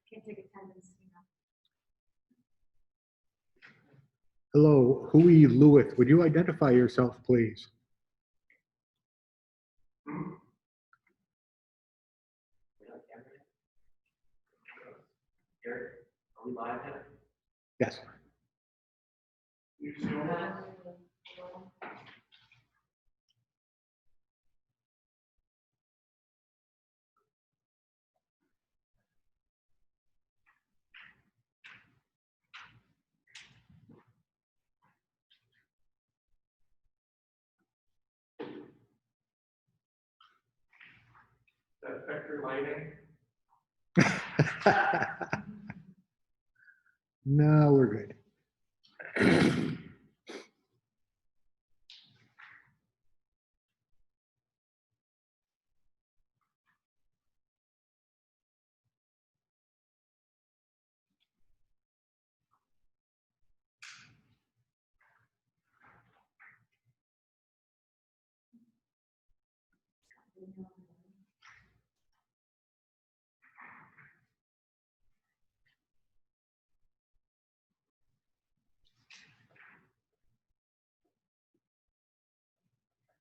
Can't take attendance, you know. Hello, Hui Lewis. Would you identify yourself, please? Are we live yet? Yes. That vector lighting? No, we're good.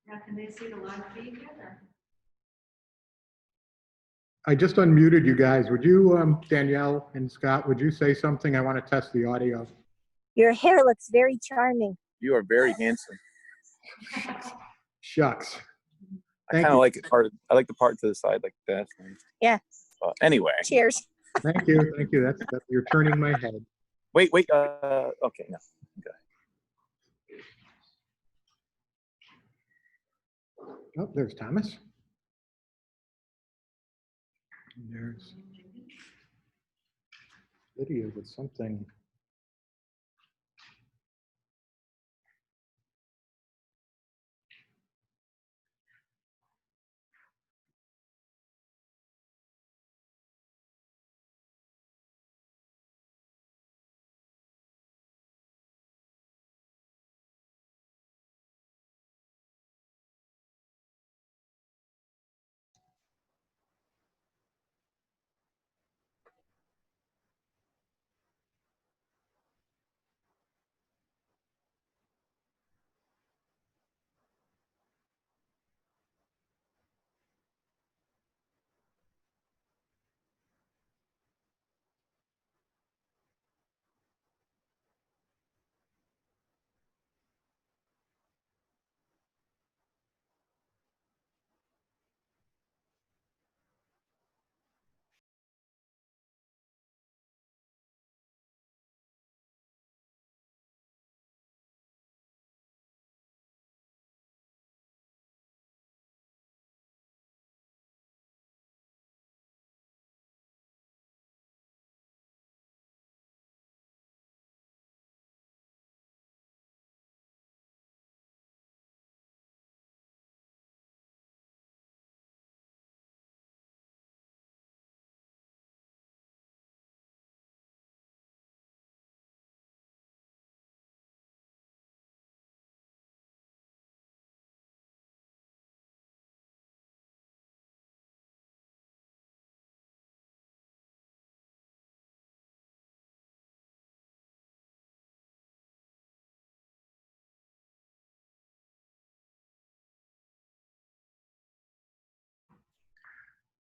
Now, can they see the live feed yet, or? I just unmuted you guys. Would you, Danielle and Scott, would you say something? I want to test the audio. Your hair looks very charming. You are very handsome. Shucks. I Thank kind of you. like it part. I like the part to the side like that. Yeah. Anyway. Cheers. Thank you. Thank you. That's you're turning my head. Wait. Okay. No. Okay. Oh, there's Thomas. And there's Lydia with something.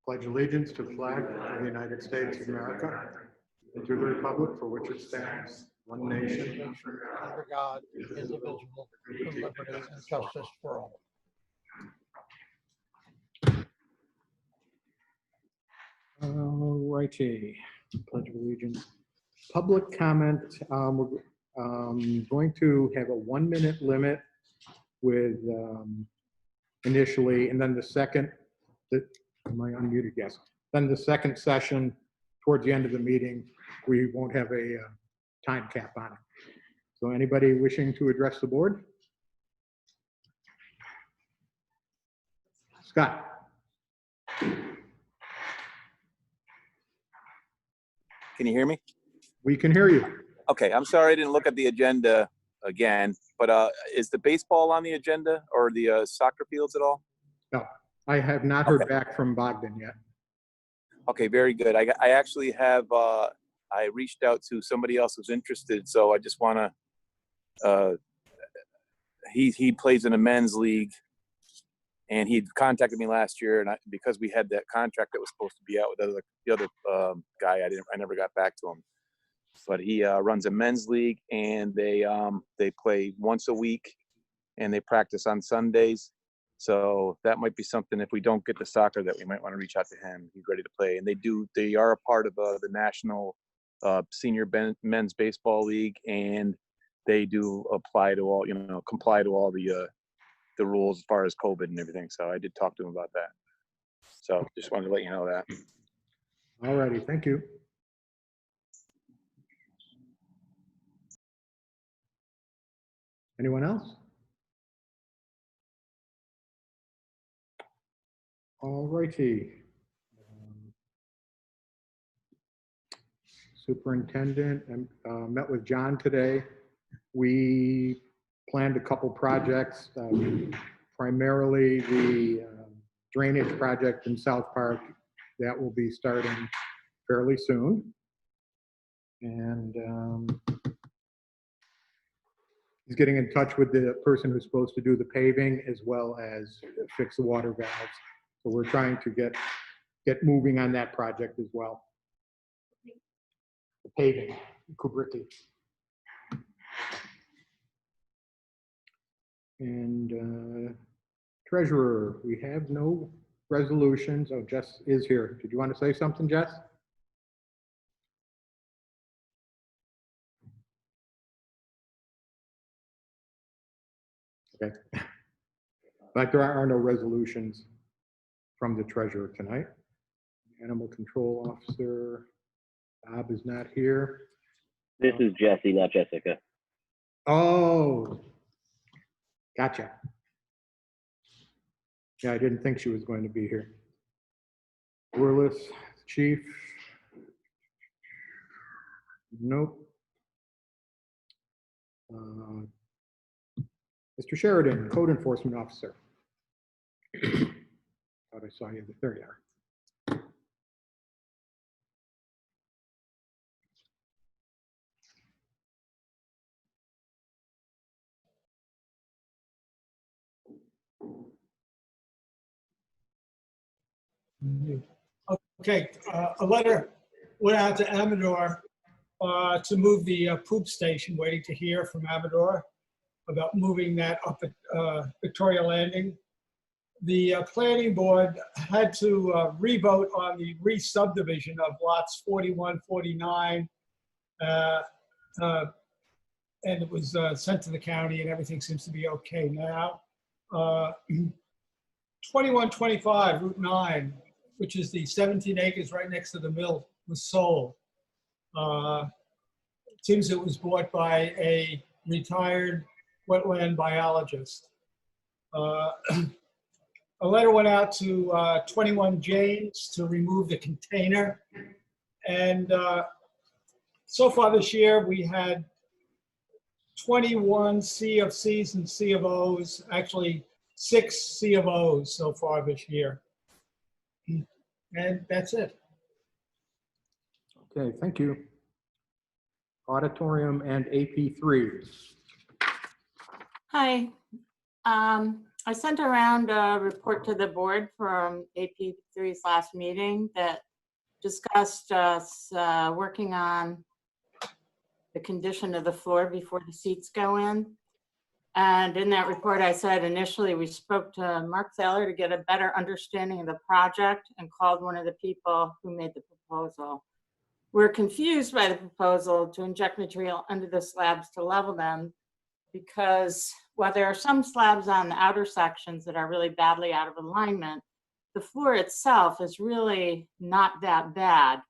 Pledge allegiance to the flag of the United States of America and to the republic for which it stands, one nation. Under God, indivisible, with liberty and justice for all. All righty. Pledge of allegiance. Public comment. We're going to have a 1-minute limit with initially, and then the second. Am I unmuted? Yes. Then the second session, towards the end of the meeting, we won't have a time cap on it. So anybody wishing to address the board? Scott. Can you hear me? We can hear you. Okay. I'm sorry I didn't look at the agenda again, but is the baseball on the agenda or the soccer fields at all? No, I have not heard back from Bogdan yet. Okay, very good. I actually have, I reached out to somebody else who's interested, so I just want to, he plays in a men's league, and he contacted me last year, and because we had that contract that was supposed to be out with the other guy, I never got back to him. But he runs a men's league, and they play once a week, and they practice on Sundays. So that might be something, if we don't get the soccer, that we might want to reach out to him. He's ready to play, and they are a part of the national senior men's baseball league, and they do apply to all, comply to all the rules as far as COVID and everything. So I did talk to him about that. So just wanted to let you know that. All righty, thank you. Anyone else? All righty. Superintendent, met with John today. We planned a couple projects, primarily the drainage project in South Park. That will be starting fairly soon. And he's getting in touch with the person who's supposed to do the paving as well as fix the water valves. So we're trying to get moving on that project as well. The paving, Kubricki. And treasurer, we have no resolutions. Oh, Jess is here. Did you want to say something, Jess? Okay. But there are no resolutions from the treasurer tonight. Animal control officer, Bob is not here. This is Jesse, not Jessica. Oh, gotcha. Yeah, I didn't think she was going to be here. Wireless chief. Nope. Mr. Sheridan, code enforcement officer. Thought I saw you. There you are. Okay, a letter went out to Amador to move the poop station, waiting to hear from Amador about moving that up at Victoria Landing. The planning board had to re-vote on the re-subdivision of lots 41, 49, and it was sent to the county, and everything seems to be okay now. 2125 Route 9, which is the 17 acres right next to the mill, was sold. It seems it was bought by a retired wetland biologist. A letter went out to 21 James to remove the container. And so far this year, we had 21 C of Cs and C of Os, actually 6 C of Os so far this year. And that's it. Okay, thank you. Auditorium and AP3. Hi. I sent around a report to the board from AP3's last meeting that discussed us working on the condition of the floor before the seats go in. And in that report, I said initially we spoke to Mark Thaler to get a better understanding of the project and called one of the people who made the proposal. We're confused by the proposal to inject material under the slabs to level them, because while there are some slabs on the outer sections that are really badly out of alignment, the floor itself is really not that bad.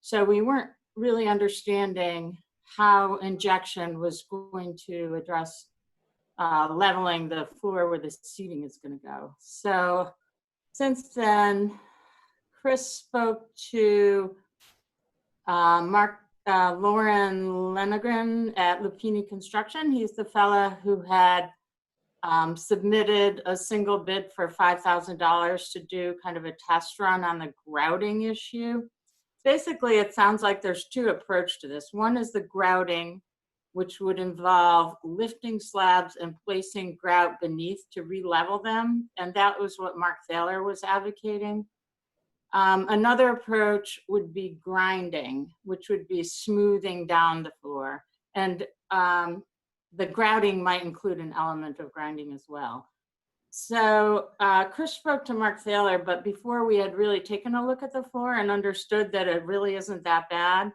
So we weren't really understanding how injection was going to address leveling the floor where the seating is going to go. So since then, Chris spoke to Lauren Lenegren at Lupini Construction. He's the fella who had submitted a single bid for $5,000 to do kind of a test run on the grouting issue. Basically, it sounds like there's two approaches to this. One is the grouting, which would involve lifting slabs and placing grout beneath to re-level them. And that was what Mark Thaler was advocating. Another approach would be grinding, which would be smoothing down the floor. And the grouting might include an element of grinding as well. So Chris spoke to Mark Thaler, but before we had really taken a look at the floor and understood that it really isn't that bad.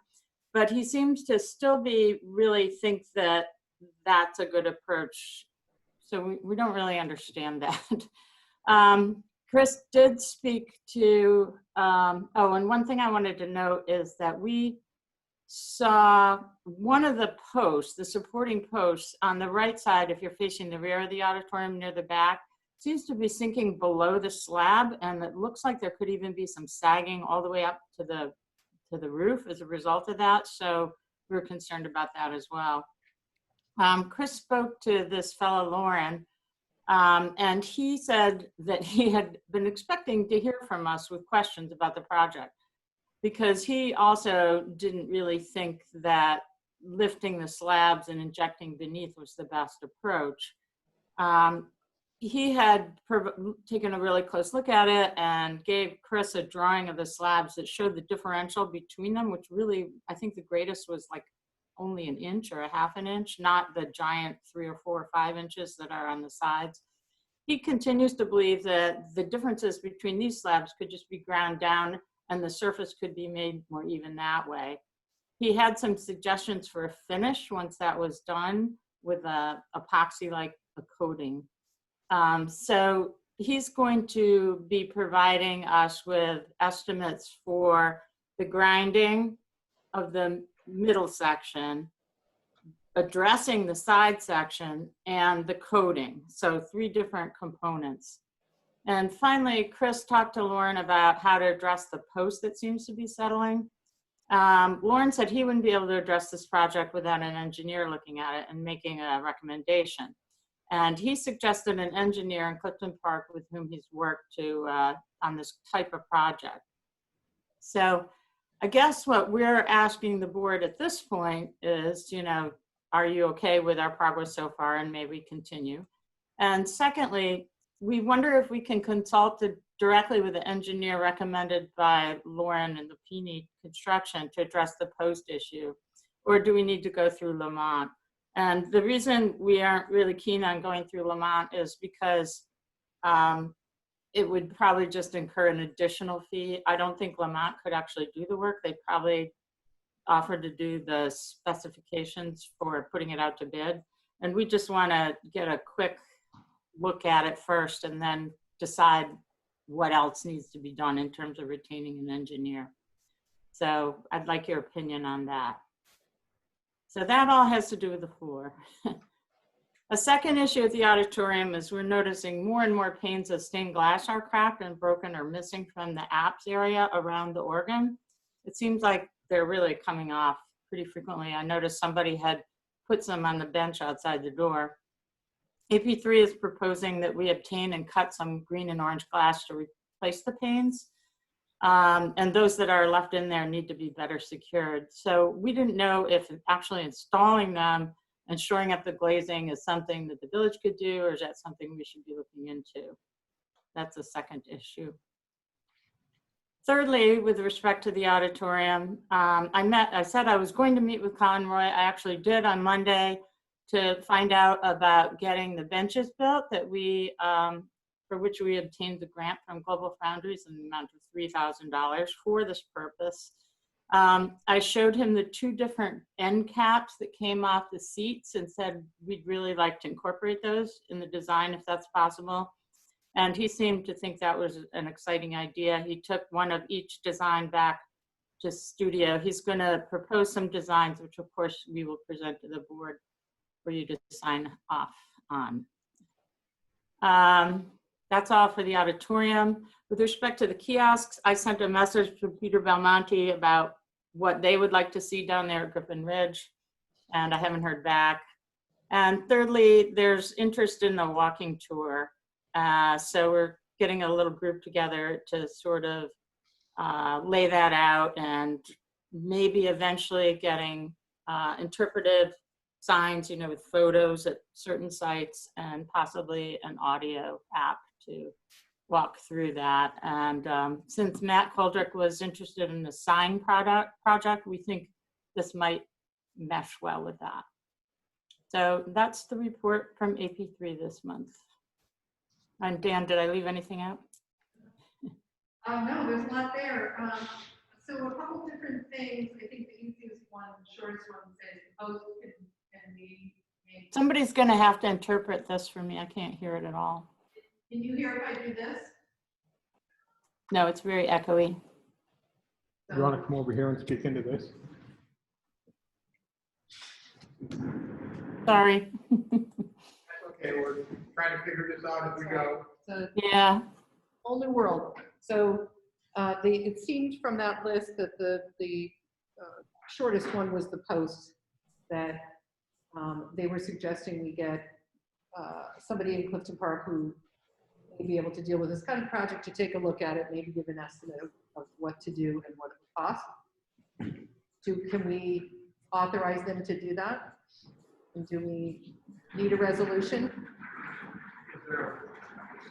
But he seems to still really think that that's a good approach. So we don't really understand that. Chris did speak to, and one thing I wanted to note is that we saw one of the posts, the supporting posts on the right side, if you're facing the rear of the auditorium near the back, seems to be sinking below the slab, and it looks like there could even be some sagging all the way up to the roof as a result of that. So we're concerned about that as well. Chris spoke to this fellow, Lauren, and he said that he had been expecting to hear from us with questions about the project, because he also didn't really think that lifting the slabs and injecting beneath was the best approach. He had taken a really close look at it and gave Chris a drawing of the slabs that showed the differential between them, which really, I think the greatest was like only an inch or a half an inch, not the giant 3 or 4 or 5 inches that are on the sides. He continues to believe that the differences between these slabs could just be ground down and the surface could be made more even that way. He had some suggestions for a finish once that was done with a epoxy-like a coating. So he's going to be providing us with estimates for the grinding of the middle section, addressing the side section, and the coating. So 3 different components. And finally, Chris talked to Lauren about how to address the post that seems to be settling. Lauren said he wouldn't be able to address this project without an engineer looking at it and making a recommendation. And he suggested an engineer in Clifton Park with whom he's worked on this type of project. So I guess what we're asking the board at this point is, are you okay with our progress so far, and may we continue? And secondly, we wonder if we can consult directly with the engineer recommended by Lauren and the Pini Construction to address the post issue, or do we need to go through Lamont? And the reason we aren't really keen on going through Lamont is because it would probably just incur an additional fee. I don't think Lamont could actually do the work. They probably offered to do the specifications for putting it out to bid. And we just want to get a quick look at it first and then decide what else needs to be done in terms of retaining an engineer. So I'd like your opinion on that. So that all has to do with the floor. A second issue at the auditorium is we're noticing more and more panes of stained glass are cracked and broken or missing from the apse area around the organ. It seems like they're really coming off pretty frequently. I noticed somebody had put some on the bench outside the door. AP3 is proposing that we obtain and cut some green and orange glass to replace the panes. And those that are left in there need to be better secured. So we didn't know if actually installing them and shoring up the glazing is something that the village could do, or is that something we should be looking into? That's a second issue. Thirdly, with respect to the auditorium, I said I was going to meet with Conroy. I actually did on Monday to find out about getting the benches built that we, for which we obtained the grant from Global Foundries in the amount of $3,000 for this purpose. I showed him the 2 different end caps that came off the seats and said we'd really like to incorporate those in the design if that's possible. And he seemed to think that was an exciting idea. He took one of each design back to studio. He's going to propose some designs, which of course we will present to the board for you to sign off on. That's all for the auditorium. With respect to the kiosks, I sent a message to Peter Belmonte about what they would like to see down there at Griffin Ridge, and I haven't heard back. And thirdly, there's interest in a walking tour. So we're getting a little group together to sort of lay that out, and maybe eventually getting interpretive signs, with photos at certain sites, and possibly an audio app to walk through that. And since Matt Coldrick was interested in the sign project, we think this might mesh well with that. So that's the report from AP3 this month. And Dan, did I leave anything out? No, there's a lot there. So a couple different things. I think the easiest one, shortest one says post can be made. Somebody's gonna have to interpret this for me. I can't hear it at all. Can you hear if I do this? No, it's very echoey. You want to come over here and speak into this? Sorry. Okay, we're trying to figure this out as we go. So Yeah. whole new world. So it seemed from that list that the shortest one was the post, that they were suggesting we get somebody in Clifton Park who may be able to deal with this kind of project to take a look at it, maybe give an estimate of what to do and what it would cost. Can we authorize them to do that? And do we need a resolution? Is there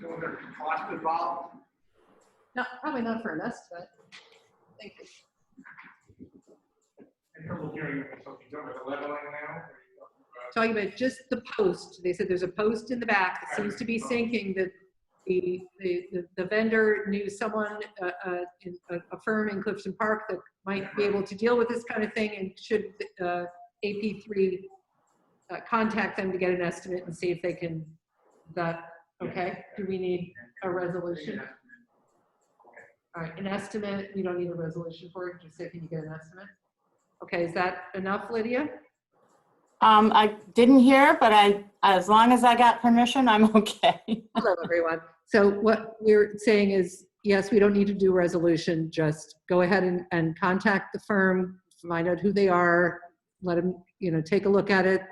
a cost involved? No, probably not for an estimate. Thank you. In terms of doing something with the leveling now? Talking about just the post. They said there's a post in the back that seems to be sinking, that the vendor knew someone, a firm in Clifton Park that might be able to deal with this kind of thing, and should AP3 contact them to get an estimate and see if they can, that, okay? Do we need a resolution? All right, an estimate, we don't need a resolution for it, just say, can you get an estimate? Okay, is that enough, Lydia? I didn't hear, but as long as I got permission, I'm okay. Hello, everyone. So what we're saying is, yes, we don't need to do a resolution, just go ahead and contact the firm, find out who they are, let them, take a look at it,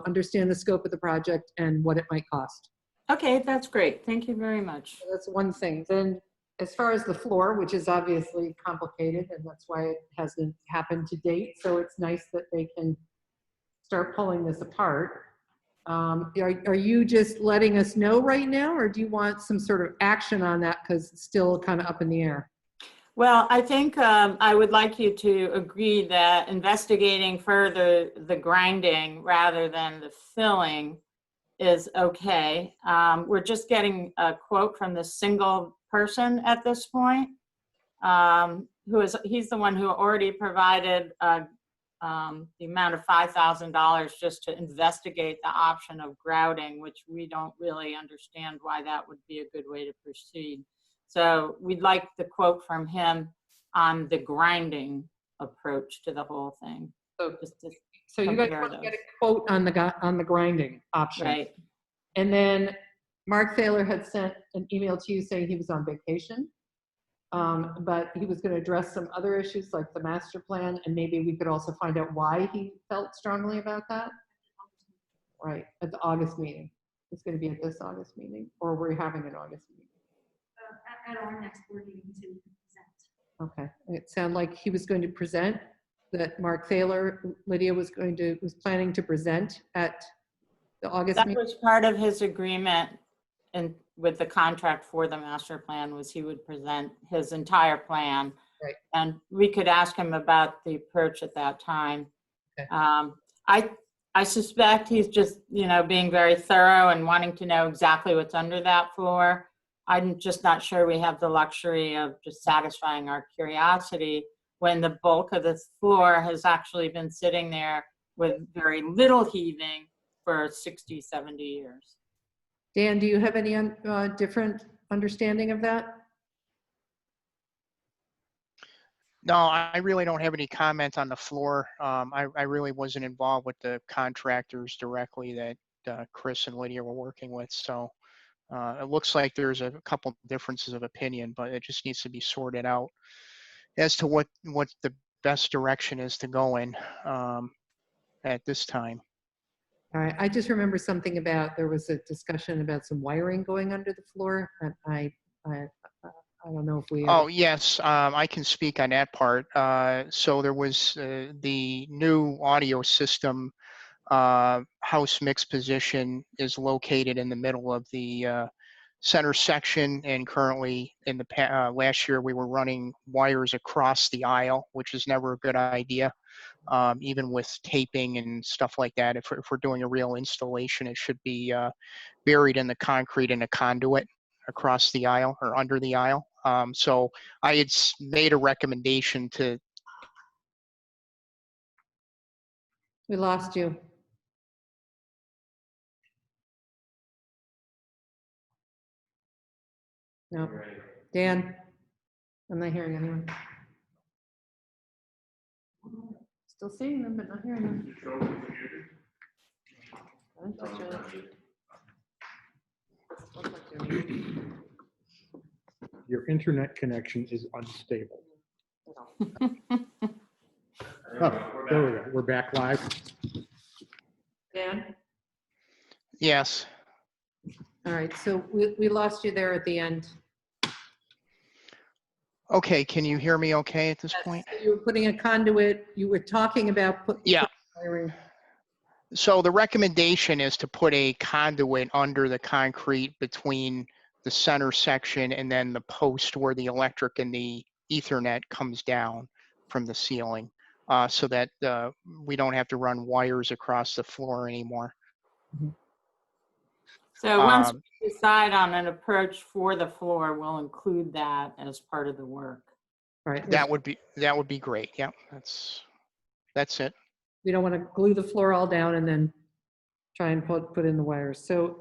understand the scope of the project and what it might cost. Okay, that's great. Thank you very much. So that's one thing. Then as far as the floor, which is obviously complicated, and that's why it hasn't happened to date, so it's nice that they can start pulling this apart. Are you just letting us know right now, or do you want some sort of action on that because it's still kind of up in the air? Well, I think I would like you to agree that investigating further the grinding rather than the filling is okay. We're just getting a quote from the single person at this point, he's the one who already provided the amount of $5,000 just to investigate the option of grouting, which we don't really understand why that would be a good way to proceed. So we'd like the quote from him on the grinding approach to the whole thing. So you guys want to get a quote on the grinding option. Right. And then Mark Thaler had sent an email to you saying he was on vacation, but he was going to address some other issues like the master plan, and maybe we could also find out why he felt strongly about that. Right, at the August meeting. It's going to be at this August meeting, or we're having an August meeting. At our next board meeting to present. Okay, it sounded like he was going to present, that Mark Thaler, Lydia was planning to present at the August That meeting. was part of his agreement and with the contract for the master plan, was he would present his entire plan. Right. And we could ask him about the approach at that time. Okay. I suspect he's just, being very thorough and wanting to know exactly what's under that floor. I'm just not sure we have the luxury of just satisfying our curiosity when the bulk of the floor has actually been sitting there with very little heaving for 60, 70 years. Dan, do you have any different understanding of that? No, I really don't have any comment on the floor. I really wasn't involved with the contractors directly that Chris and Lydia were working with. So it looks like there's a couple differences of opinion, but it just needs to be sorted out as to what the best direction is to go in at this time. All right, I just remember something about, there was a discussion about some wiring going under the floor, and I don't know if we. Oh, yes, I can speak on that part. So there was the new audio system, house mix position is located in the middle of the center section, and currently in the last year we were running wires across the aisle, which is never a good idea. Even with taping and stuff like that, if we're doing a real installation, it should be buried in the concrete in a conduit across the aisle or under the aisle. So I had made a recommendation to. We lost you. No, Dan, I'm not hearing anyone. Still seeing them, but not hearing them. Your internet connection is unstable. Oh, there we go. We're back live. Dan? Yes. All right, so we lost you there at the end. Okay, can you hear me okay at this point? You were putting a conduit, you were talking about. Yeah. Wiring. So the recommendation is to put a conduit under the concrete between the center section and then the post where the electric and the Ethernet comes down from the ceiling, so that we don't have to run wires across the floor anymore. So once we decide on an approach for the floor, we'll include that as part of the work. Right. That would be great. Yeah, that's it. We don't want to glue the floor all down and then try and put in the wires. So,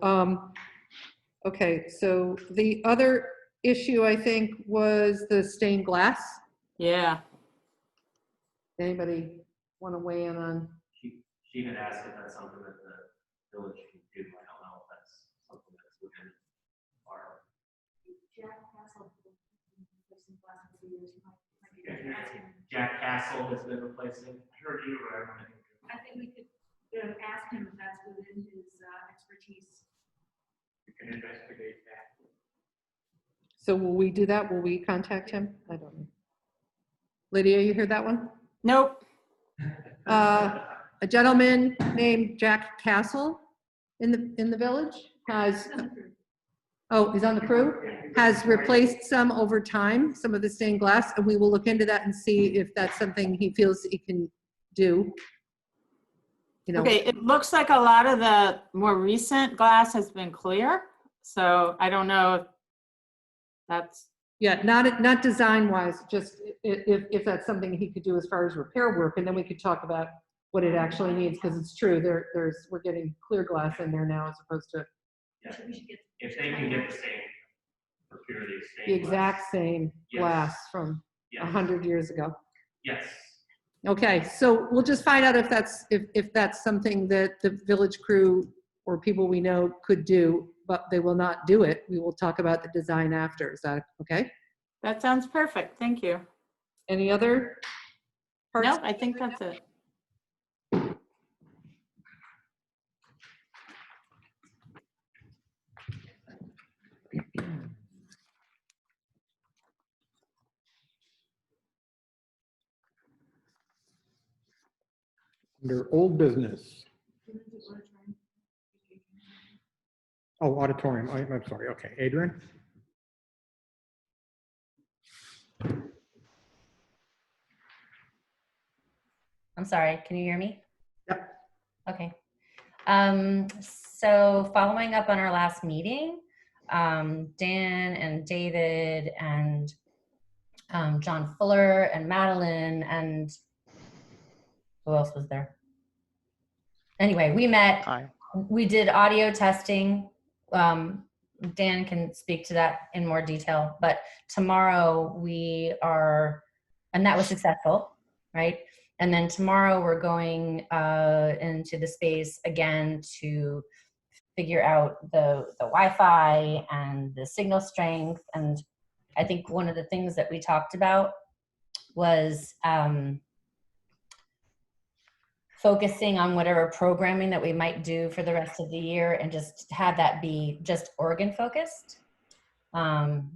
okay, so the other issue I think was the stained glass. Yeah. Anybody want to weigh in on? She had asked if that's something that the village can do. I don't know if that's something that's within our. Jack Castle has been replacing. I heard you, I think we could ask him if that's within his expertise. We can investigate that. So will we do that? Will we contact him? I don't know. Lydia, you heard that one? Nope. A gentleman named Jack Castle in the village has, oh, he's on the crew, has replaced some over time, some of the stained glass, and we will look into that and see if that's something he feels he can do. You know. Okay, it looks like a lot of the more recent glass has been clear, so I don't know if that's. Yeah, not design-wise, just if that's something he could do as far as repair work, and then we could talk about what it actually needs, because it's true, we're getting clear glass in there now as opposed to Yeah. If they can get the same, procure the the same. exact same Yes. glass from Yes. 100 years ago. Yes. Okay, so we'll just find out if that's something that the village crew or people we know could do, but they will not do it. We will talk about the design after. Is that okay? That sounds perfect. Thank you. Any other parts? Nope, I think that's it. Under old business. Oh, auditorium. I'm sorry. Okay, Adrian? I'm sorry, can you hear me? Yep. Okay. So following up on our last meeting, Dan and David and John Fuller and Madeline and who else was there? Anyway, we met, we did audio testing. Dan can speak to that in more detail, but tomorrow we are, and that was successful, right? And then tomorrow we're going into the space again to figure out the Wi-Fi and the signal strength. And I think one of the things that we talked about was focusing on whatever programming that we might do for the rest of the year and just have that be just organ focused.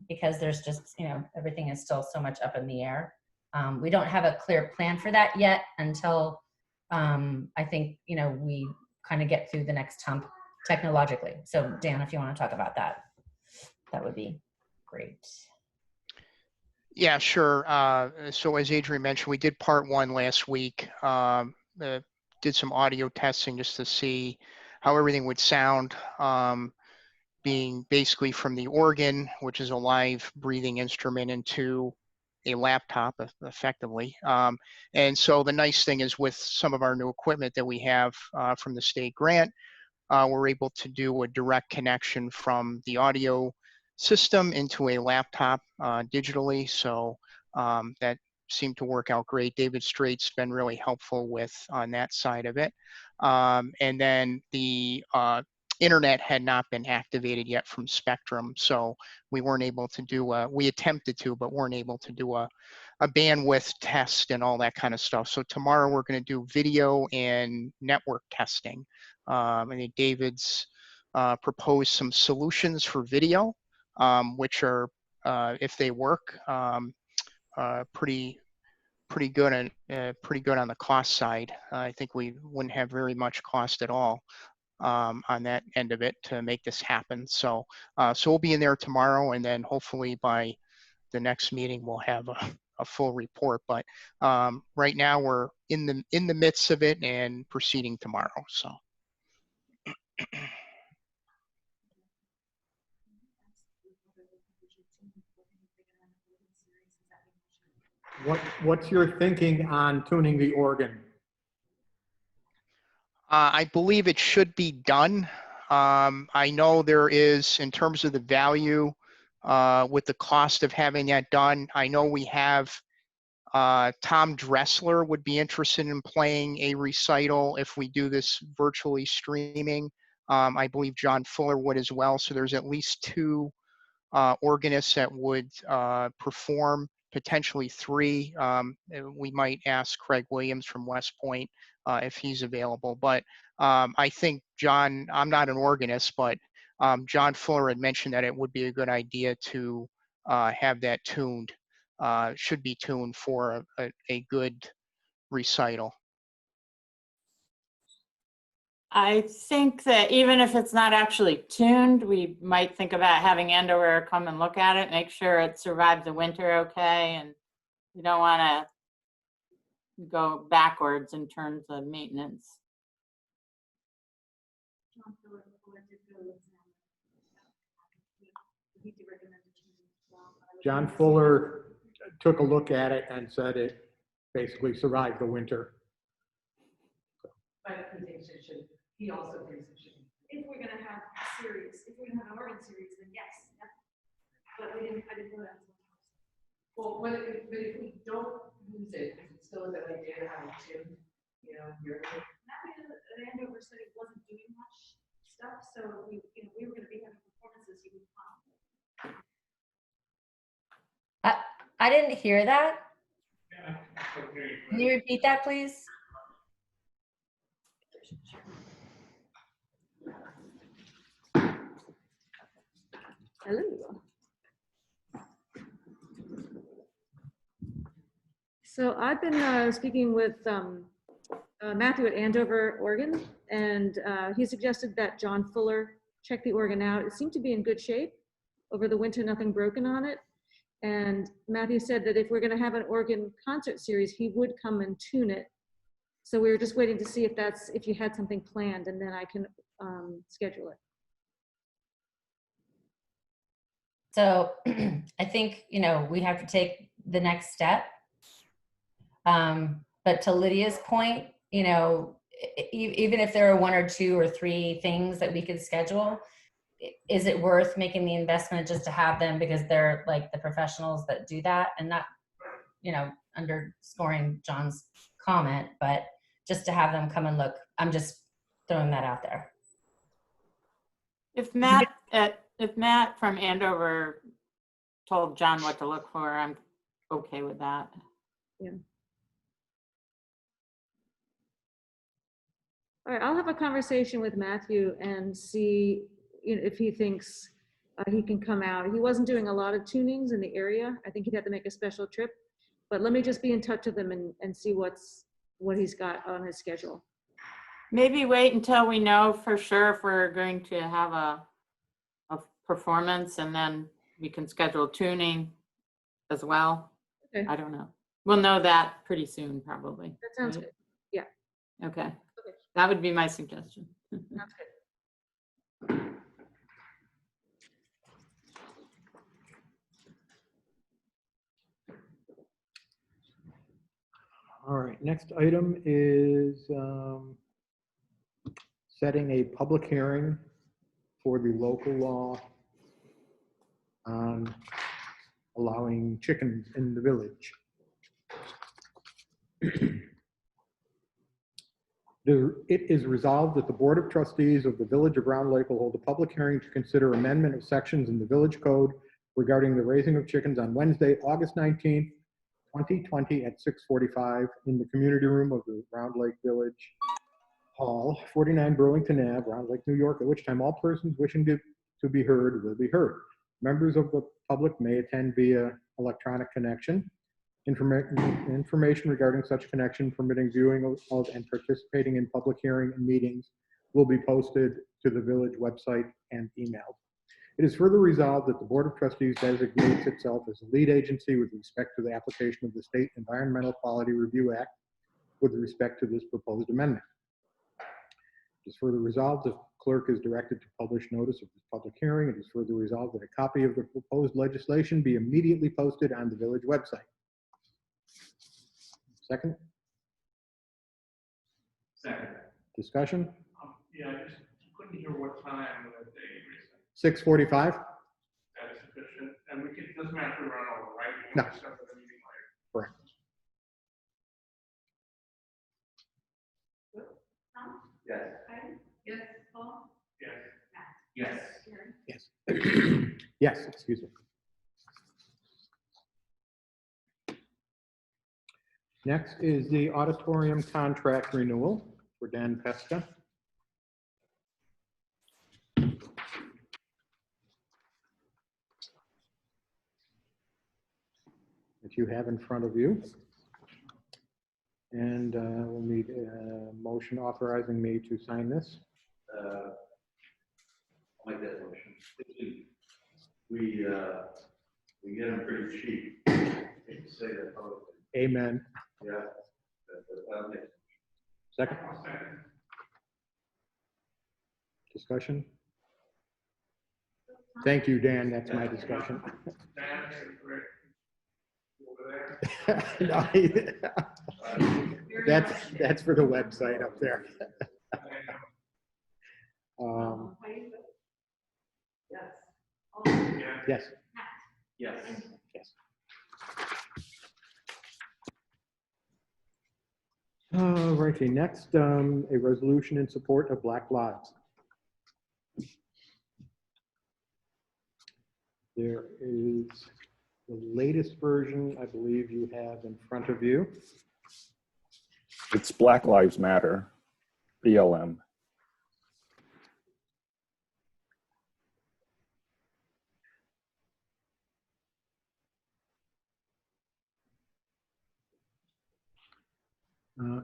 Because there's just, everything is still so much up in the air. We don't have a clear plan for that yet until I think, we kind of get through the next hump technologically. So Dan, if you want to talk about that, that would be great. Yeah, sure. So as Adrian mentioned, we did part 1 last week. Did some audio testing just to see how everything would sound, being basically from the organ, which is a live breathing instrument, into a laptop effectively. And so the nice thing is with some of our new equipment that we have from the state grant, we're able to do a direct connection from the audio system into a laptop digitally. So that seemed to work out great. David Straight's been really helpful on that side of it. And then the internet had not been activated yet from Spectrum, so we weren't able to do we attempted to, but weren't able to do a bandwidth test and all that kind of stuff. So tomorrow we're going to do video and network testing. I think David's proposed some solutions for video, which are, if they work, pretty good on the cost side. I think we wouldn't have very much cost at all on that end of it to make this happen. So we'll be in there tomorrow, and then hopefully by the next meeting we'll have a full report. But right now we're in the midst of it and proceeding tomorrow. So. What's your thinking on tuning the organ? I believe it should be done. I know there is, in terms of the value, with the cost of having that done, I know we have Tom Dressler would be interested in playing a recital if we do this virtually streaming. I believe John Fuller would as well. So there's at least 2 organists that would perform, potentially 3. We might ask Craig Williams from West Point if he's available. But I think John, I'm not an organist, but John Fuller had mentioned that it would be a good idea to have that tuned, should be tuned for a good recital. I think that even if it's not actually tuned, we might think about having Andover come and look at it, make sure it survived the winter okay, and you don't want to go backwards in terms of maintenance. John Fuller took a look at it and said it basically survived the winter. But he thinks it should, he also thinks it should. If we're gonna have a series, if we're gonna have an organ series, then yes. But I didn't know that. Well, but if we don't use it, is it still a good idea to have it tuned, yearly? Andover said it wasn't doing much stuff, so we were gonna be having performances, he would come. I didn't hear that. Can you repeat that, please? Hello. So I've been speaking with Matthew at Andover, Oregon, and he suggested that John Fuller check the organ out. It seemed to be in good shape. Over the winter, nothing broken on it. And Matthew said that if we're going to have an organ concert series, he would come and tune it. So we were just waiting to see if you had something planned, and then I can schedule it. So I think, we have to take the next step. But to Lydia's point, even if there are 1 or 2 or 3 things that we could schedule, is it worth making the investment just to have them because they're like the professionals that do that, and not, underscoring John's comment, but just to have them come and look. I'm just throwing that out there. If Matt from Andover told John what to look for, I'm okay with that. Yeah. All right, I'll have a conversation with Matthew and see, you know, if he thinks he can come out. He wasn't doing a lot of tunings in the area. I think he'd have to make a special trip. But let me just be in touch with him and see what he's got on his schedule. Maybe wait until we know for sure if we're going to have a performance, and then we can schedule tuning as well. Okay. I don't know. We'll know that pretty soon, probably. That sounds right? good. Yeah. Okay. That would be my suggestion. Sounds good. All right, next item is setting a public hearing for the local law on allowing chickens in the village. It is resolved that the Board of Trustees of the Village of Round Lake will hold a public hearing to consider amendment of sections in the village code regarding the raising of chickens on Wednesday, August 19th, 2020 at 6:45 in the community room of the Round Lake Village Hall, 49 Burlington Ave, Round Lake, New York, at which time all persons wishing to be heard will be heard. Members of the public may attend via electronic connection. Information regarding such connection, permitting viewing of and participating in public hearing and meetings will be posted to the village website and emailed. It is further resolved that the Board of Trustees designates itself as a lead agency with respect to the application of the State Environmental Quality Review Act with respect to this proposed amendment. It is further resolved the clerk is directed to publish notice of this public hearing. It is further resolved that a copy of the proposed legislation be immediately posted on the village website. Second? Second. Discussion? Yeah, I just couldn't hear what time of the day you said. 6:45? That is sufficient, and we can, doesn't have to run over, right? We No. can just have the meeting later. Correct. Yes. Yes, Paul? Yes. Yes. Yes. Yes, excuse me. Next is the auditorium contract renewal for Dan Pesca. That you have in front of you. And we'll need a motion authorizing me to sign this. I'll make that motion. We get them pretty cheap. Hate to say that publicly. Amen. Yeah. Second? Discussion? Thank you, Dan. That's my discussion. No, that's for the website up there. Yes. Yes. Yes. All righty, next, a resolution in support of Black Lives. There is the latest version, I believe you have in front of you. It's Black Lives Matter, BLM.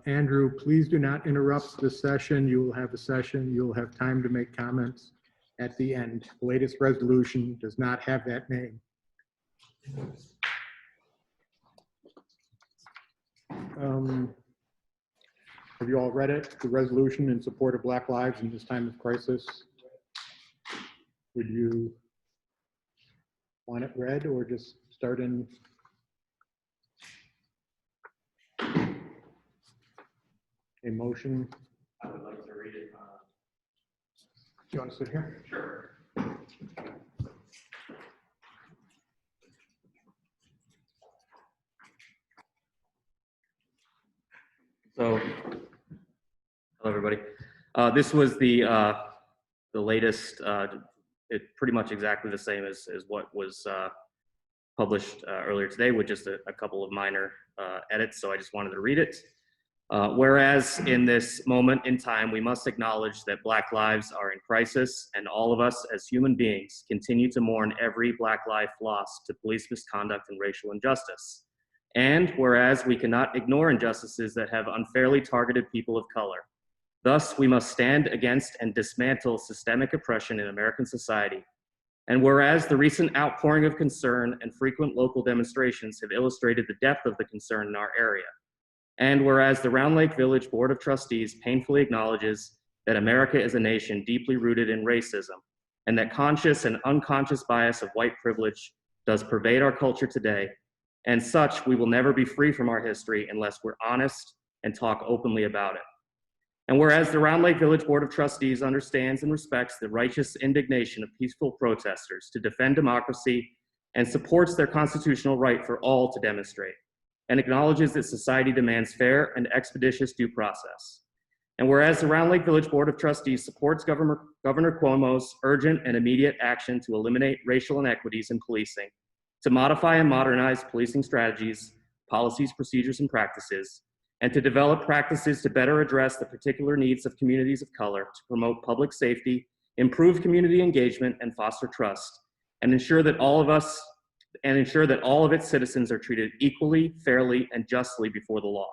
Andrew, please do not interrupt the session. You will have a session. You'll have time to make comments at the end. The latest resolution does not have that name. Have you all read it? The resolution in support of Black Lives in this time of crisis. Would you want it read or just start in? A motion? I would like to read it. Do you want to sit here? Sure. So, hello everybody. This was the latest. It's pretty much exactly the same as what was published earlier today, with just a couple of minor edits. So I just wanted to read it. Whereas in this moment in time, we must acknowledge that Black lives are in crisis, and all of us as human beings continue to mourn every Black life lost to police misconduct and racial injustice. And whereas we cannot ignore injustices that have unfairly targeted people of color. Thus, we must stand against and dismantle systemic oppression in American society. And whereas the recent outpouring of concern and frequent local demonstrations have illustrated the depth of the concern in our area. And whereas the Round Lake Village Board of Trustees painfully acknowledges that America is a nation deeply rooted in racism, and that conscious and unconscious bias of white privilege does pervade our culture today, and such we will never be free from our history unless we're honest and talk openly about it. And whereas the Round Lake Village Board of Trustees understands and respects the righteous indignation of peaceful protesters to defend democracy and supports their constitutional right for all to demonstrate, and acknowledges that society demands fair and expeditious due process. And whereas the Round Lake Village Board of Trustees supports Governor Cuomo's urgent and immediate action to eliminate racial inequities in policing, to modify and modernize policing strategies, policies, procedures, and practices, and to develop practices to better address the particular needs of communities of color, to promote public safety, improve community engagement, and foster trust, and ensure that all of its citizens are treated equally, fairly, and justly before the law.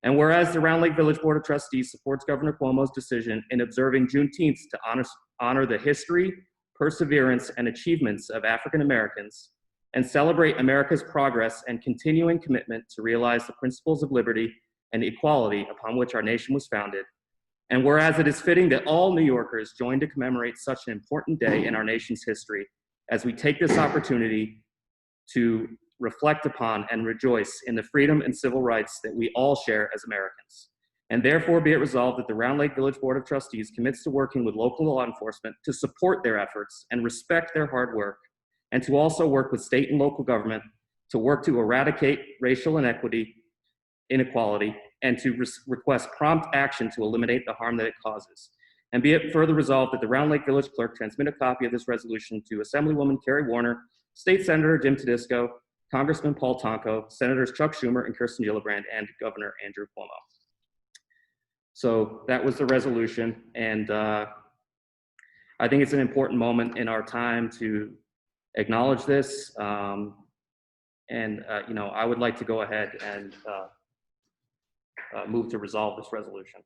And whereas the Round Lake Village Board of Trustees supports Governor Cuomo's decision in observing Juneteenth to honor the history, perseverance, and achievements of African Americans, and celebrate America's progress and continuing commitment to realize the principles of liberty and equality upon which our nation was founded. And whereas it is fitting that all New Yorkers join to commemorate such an important day in our nation's history, as we take this opportunity to reflect upon and rejoice in the freedom and civil rights that we all share as Americans. And therefore be it resolved that the Round Lake Village Board of Trustees commits to working with local law enforcement to support their efforts and respect their hard work, and to also work with state and local government to work to eradicate racial inequality, and to request prompt action to eliminate the harm that it causes. And be it further resolved that the Round Lake Village Clerk transmit a copy of this resolution to Assemblywoman Carrie Warner, State Senator Jim Tedisco, Congressman Paul Tonko, Senators Chuck Schumer and Kirsten Gillibrand, and Governor Andrew Cuomo. So that was the resolution, and I think it's an important moment in our time to acknowledge this. I would like to go ahead and move to resolve this resolution.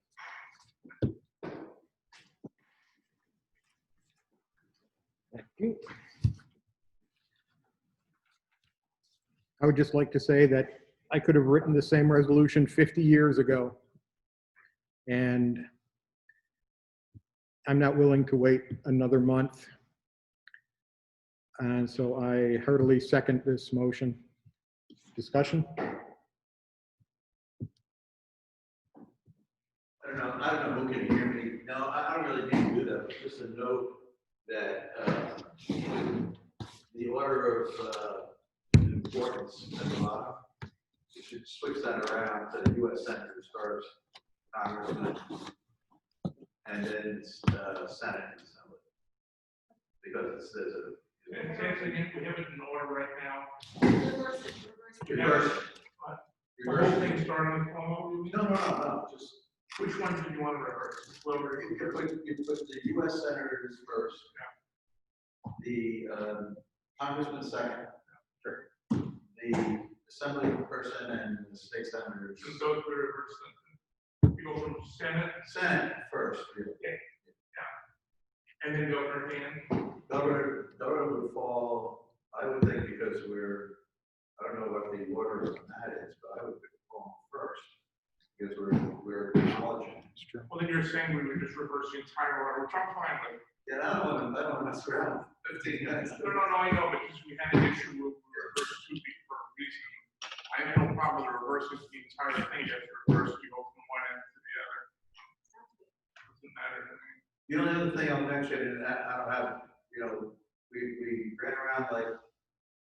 Thank you. I would just like to say that I could have written the same resolution 50 years ago, and I'm not willing to wait another month. And so I heartily second this motion. Discussion? I don't know who can hear me. No, I don't really need to do that, but just a note that the order of importance at the bottom, you should switch that around to the U.S. Senators first, Congressman, and then Senate and Assembly. Because it says it. And again, we have it in order right now. Reverse. The whole thing starting with Cuomo? No, just. Which one did you want to reverse? You put the U.S. Senators first. Yeah. The Congressman second. Sure. The Assembly person and the state senators. So those were reversed. You go from Senate first. Yeah. Okay. Yeah. And then Governor again. Governor would fall, I would think, because I don't know what the order of that is, but I would pick Cuomo first. Because we're acknowledging. It's true. Well, then you're saying we would just reverse the entire order, which I'm fine with. Yeah, I don't want to mess around. 15 minutes. No, I know, but just we had an issue with reverse two people for a reason. I have no problem with reversing the entire thing. As reverse, you go from one end to the other. Doesn't matter to me. The only other thing I'll mention, and I don't have, we ran around like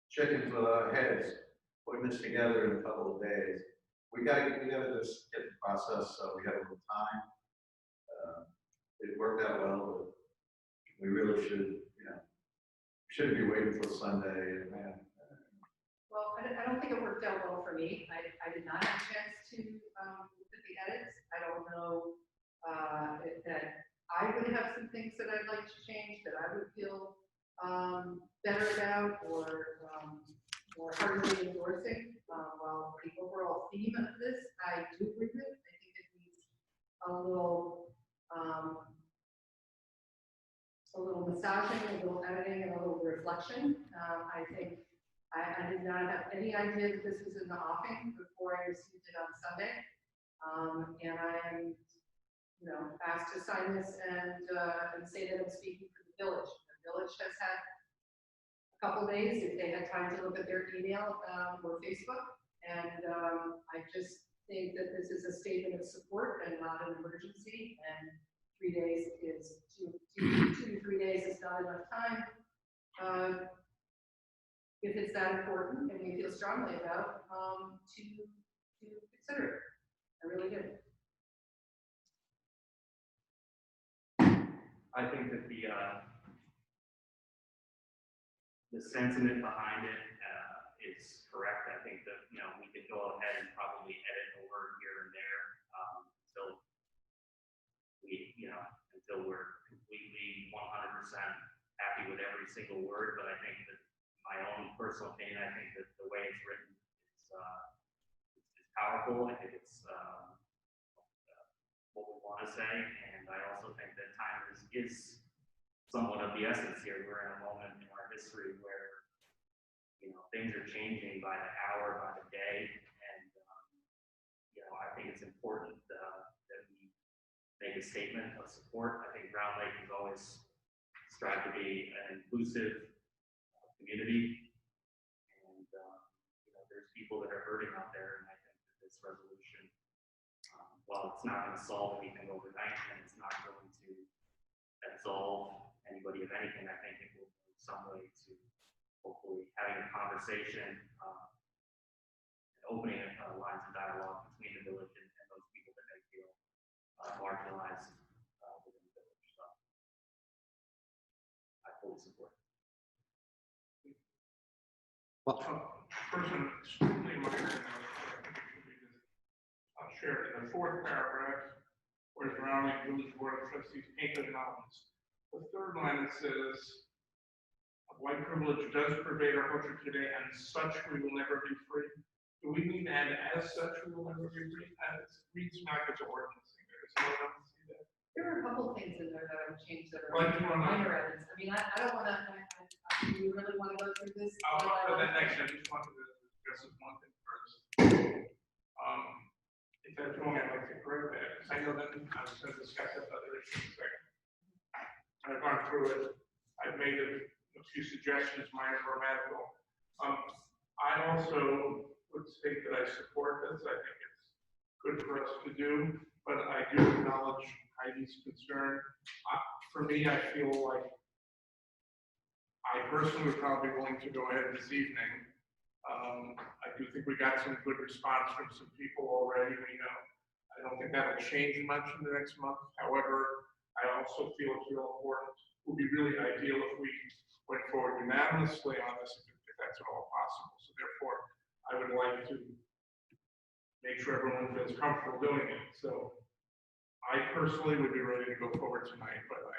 chickens with our heads, putting this together in a couple of days. We gotta just get the process, so we have a little time. It worked out well, but we really should, we shouldn't be waiting till Sunday, man. Well, I don't think it worked out well for me. I did not have a chance to put the edits. I don't know that I would have some things that I'd like to change that I would feel better about or heartily endorsing. While the overall theme of this, I do agree with. I think it needs a little massaging, a little editing, and a little reflection. I think I did not have any idea that this was in the offing before I received it on Sunday. And I am, asked to sign this and say that I'm speaking for the village. The village has had a couple days, if they had time to look at their email or Facebook. And I just think that this is a statement of support and not an emergency. And 3 days is 2 to 3 days is not enough time. If it's that important and we feel strongly about to consider it. I really do. I think that the sentiment behind it is correct. I think that, we could go ahead and probably edit a word here and there until we're completely 100% happy with every single word. But I think that my own personal opinion, I think that the way it's written is powerful. I think it's what we want to say, and I also think that time is somewhat of the essence here. We're in a moment in our history where things are changing by the hour, by the day, and I think it's important that we make a statement of support. I think Round Lake has always strived to be an inclusive community, and there's people that are hurting out there, and I think that this resolution, while it's not going to solve anything overnight and it's not going to absolve anybody of anything, I think it will go some way to hopefully having a conversation and opening lines of dialogue between the village and those people that may feel marginalized within the village. So I fully support it. Person extremely minor, I'll share it in the 4th paragraph, whereas Round Lake Village Board of Trustees painted anonymous. The 3rd line it says, white privilege does pervade our culture today, and such we will never be free. Do we mean and as such we will never be free? And it reads back as an ordinance thing. There's no one to see that. There are a couple of things in there that I've changed that are Like you wanna- minor edits. I mean, I don't want to. Do you really want to go through this? But then next, I just wanted to address this one thing first. If that's wrong, I'd like to correct that, because I know that I was going to discuss that other issue in a second. I've gone through it. I've made a few suggestions, minor grammatical. I also would state that I support this. I think it's good for us to do, but I do acknowledge Heidi's concern. For me, I feel like I personally would probably be willing to go ahead this evening. I do think we got some good response from some people already. I don't think that'll change much in the next month. However, I also feel it's real important. It would be really ideal if we went forward unanimously on this, if that's at all possible. So therefore, I would like to make sure everyone feels comfortable doing it. So I personally would be ready to go forward tonight, but I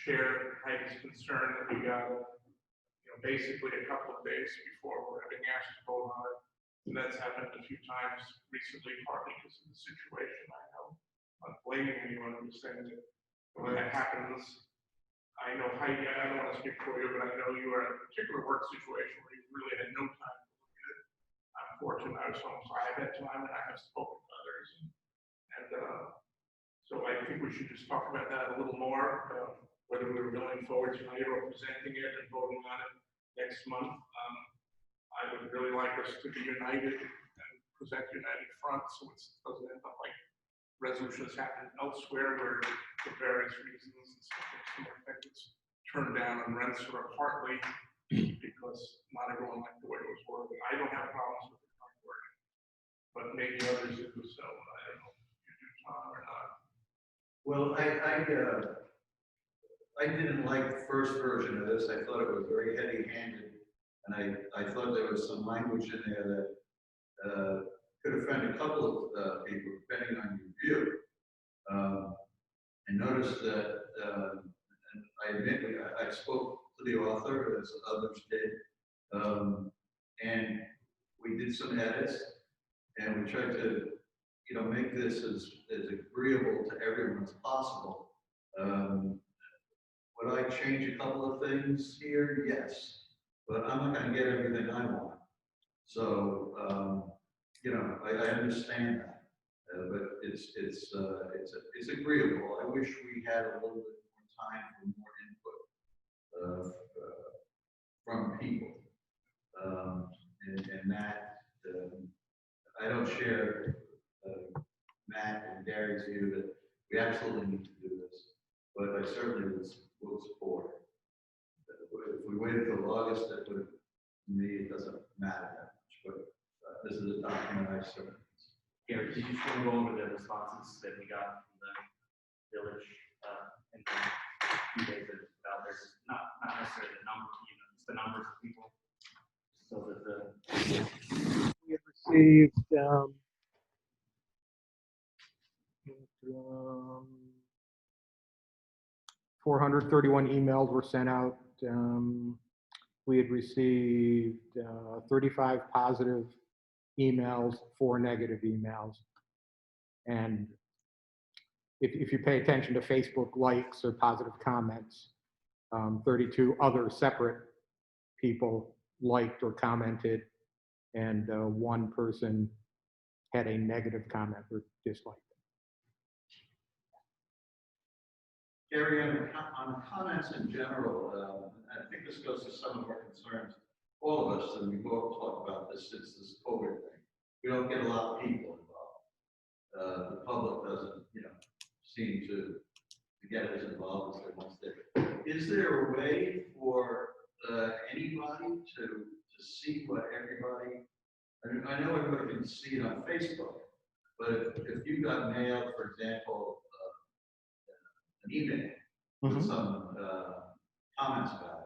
share Heidi's concern that we got, basically a couple of days before we're having asked to vote on it. And that's happened a few times recently, partly because of the situation. I know, I'm not blaming anyone who's saying that when that happens, I know Heidi, I don't want to speak for you, but I know you are in a particular work situation where you really had no time to look at it. I'm fortunate I was home, so I have had time and I have spoken to others. And so I think we should just talk about that a little more, whether we were going forward tonight or presenting it and voting on it next month. I would really like us to be united and present a united front, so it doesn't end up like resolutions happen elsewhere where for various reasons some things turned down and rents are partly because not everyone liked the way it was worded. I don't have problems with the current wording, but maybe others do. So I don't know if you do, Tom, or not. Well, I didn't like the first version of this. I thought it was very heavy-handed, and I thought there was some language in there that could offend a couple of people depending on your view. I noticed that, and I admit, I spoke to the author as others did, and we did some edits, and we tried to, you know, make this as agreeable to everyone as possible. Would I change a couple of things here? Yes, but I'm not going to get everything I want. So, you know, I understand that, but it's agreeable. I wish we had a little bit more time for more input from people, and that I don't share Matt and Gary's view that we absolutely need to do this, but I certainly will support it. If we waited till August, that would, to me, it doesn't matter that much, but this is a document I certainly. Gary, did you just want to go over the responses that we got from the village in the few days that it's out there? Not necessarily the number, you know, just the numbers of people, so that the. We have received 431 emails were sent out. We had received 35 positive emails, 4 negative emails. And if you pay attention to Facebook likes or positive comments, 32 other separate people liked or commented, and 1 person had a negative comment or dislike. Gary, on the comments in general, I think this goes to some of our concerns. All of us, and we've all talked about this since this COVID thing. We don't get a lot of people involved. The public doesn't, you know, seem to get as involved as they once did. Is there a way for anybody to see what everybody? I mean, I know everybody can see it on Facebook, but if you got mailed, for example, an email with some comments about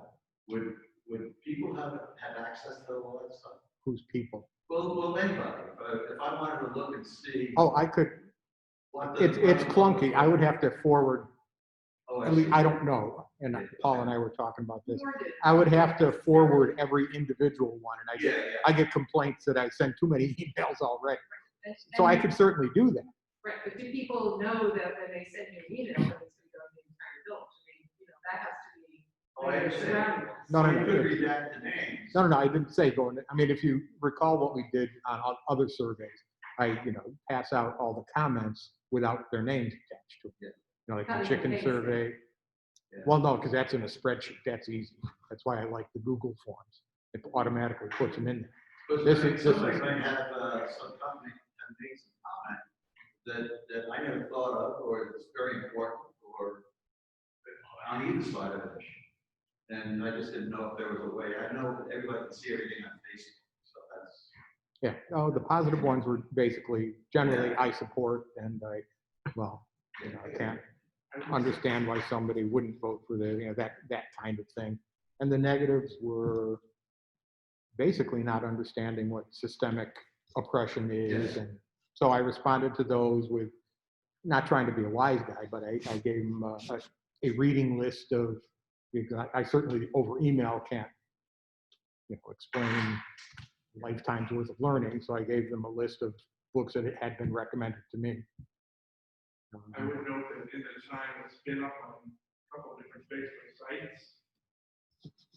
it, would people have access to all that stuff? Who's people? Well, anybody. If I wanted to look and see. Oh, I could. It's clunky. I would have to forward. Oh, At least I don't know. And Paul and I were talking about this. I would have to forward every individual one, and I get complaints that I send too many emails already. So I could certainly do that. Right, but do people know that when they send you an email, that it's going to go to the entire village? I mean, you know, that has to be. Oh, I understand. No. You could redact the names. No, I didn't say going. I mean, if you recall what we did on other surveys, I, you know, pass out all the comments without their names attached to it. You know, like the chicken survey. Yeah. Well, no, because that's in a spreadsheet. That's easy. That's why I like the Google Forms. It automatically puts them in there. But somebody might have some company and make some comment that I never thought of, or it's very important, or on either side of it. And I just didn't know if there was a way. I know that everybody can see everything on Facebook, so that's. Yeah, no, the positive ones were basically generally I support, and I can't understand why somebody wouldn't vote for that kind of thing. And the negatives were basically not understanding what systemic oppression is, and so I responded to those with not trying to be a wise guy, but I gave them a reading list of, because I certainly over email can't explain lifetime's worth of learning, so I gave them a list of books that had been recommended to me. I would note that in the design it's been up on a couple of different Facebook sites.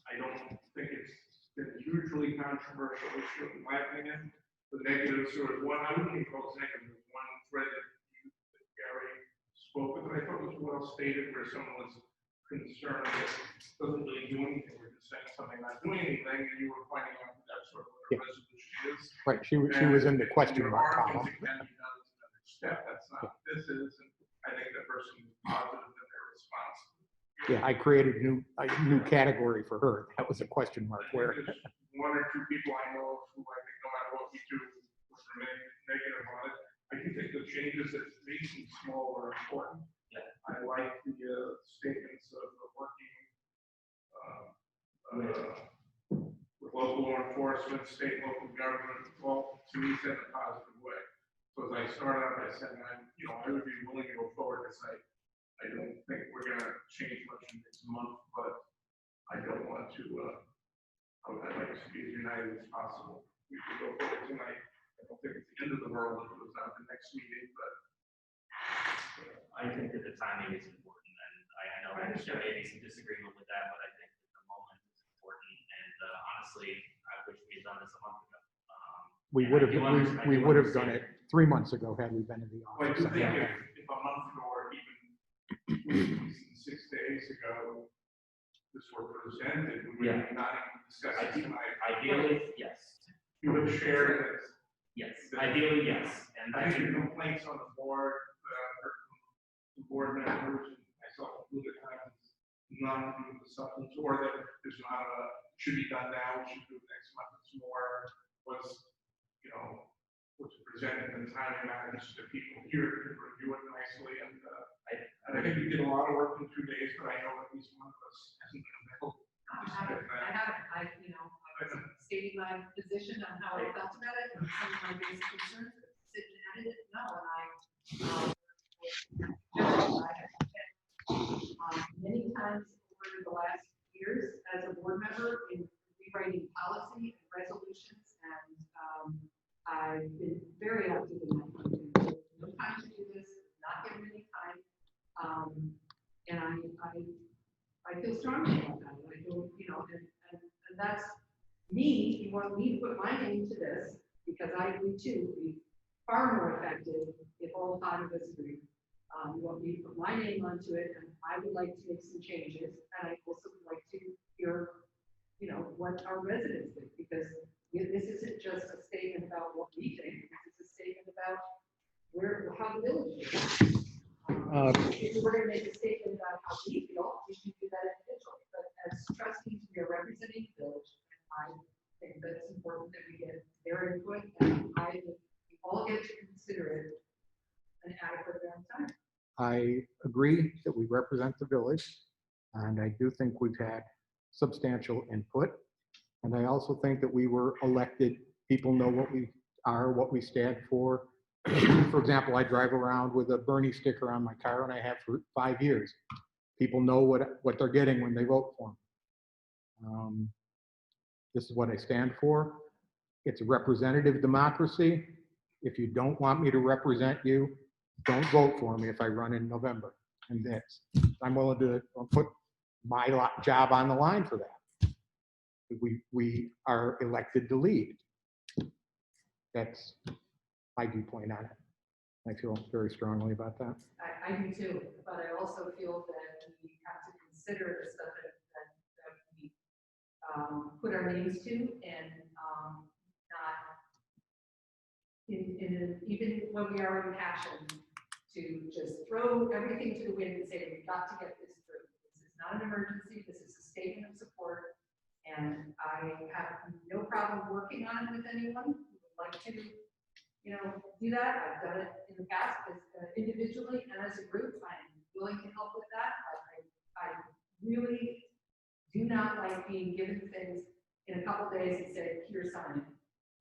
I don't think it's been a hugely controversial issue in my opinion. The negatives sort of one, I wouldn't even call it negative, one thread that Gary spoke with, I thought was well stated, where someone was concerned that it doesn't really do anything, we're just saying something not doing anything, and you were pointing out that that's sort of what a resolution is. Right, she was in the question mark column. Step, that's not what this is, and I think the person was positive in their response. Yeah, I created a new category for her. That was a question mark where. There's 1 or 2 people I know of who I think no matter what we do would remain negative on it. I do think the changes that may seem small are important. Yeah. I like the statements of working with local law enforcement, state and local government, all to me in a positive way. So as I started out, I said, I would be willing to go forward because I don't think we're gonna change much in this month, but I don't want to, I'd like to be as united as possible. We could go forward tonight. I don't think it's the end of the world if it was not the next meeting, but. I think that the timing is important, and I know that there may be some disagreement with that, but I think that the moment is important, and honestly, I wish we had done this a month ago. We And would I have, do under- I we do would have done understand. it 3 months ago had we been in the Well, I office. do think if a month ago or even 6 days ago, this were presented, we would Yeah. not even discuss it tonight. Ideally, yes. You would have shared it. Yes, ideally, yes. And I think the complaints on the board, or the board members, and myself, included, times, not to do with the substance, or that there's not should be done now, should do it next month, it's more, was presented in timely manner just to people here to review it nicely, and I think we did a lot of work in 2 days, but I know at least one of us hasn't been available. I haven't, I was stating my position on how I felt about it, and some of my basic concerns, sit and edit it, no, and many times over the last years as a board member in rewriting policy and resolutions, and I've been very active in that. No time to do this, not given any time, and I feel strongly about that. I feel, and that's me. You want me to put my name to this because I agree too. Would be far more effective if all 5 of us agree. You want me to put my name onto it, and I would like to make some changes, and I also would like to hear, what our residents think, because this isn't just a statement about what we think. This is a statement about how the village is. If we're going to make a statement about how we feel, we should do that individually. But as trustees, we are representing the village, and I think that it's important that we get their input, and we all get to consider it an adequate amount of time. I agree that we represent the village, and I do think we've had substantial input. And I also think that we were elected. People know what we are, what we stand for. For example, I drive around with a Bernie sticker on my car, and I have for 5 years. People know what they're getting when they vote for me. This is what I stand for. It's a representative democracy. If you don't want me to represent you, don't vote for me if I run in November. And I'm willing to put my job on the line for that. We are elected to lead. That's my viewpoint on it. I feel very strongly about that. I do too, but I also feel that we have to consider the stuff that we put our names to, and not even when we are in passion, to just throw everything to the wind and say we've got to get this through. This is not an emergency. This is a statement of support. And I have no problem working on it with anyone who would like to, do that. I've done it in the past as individually and as a group. I'm willing to help with that. I really do not like being given things in a couple days and say, here, sign it.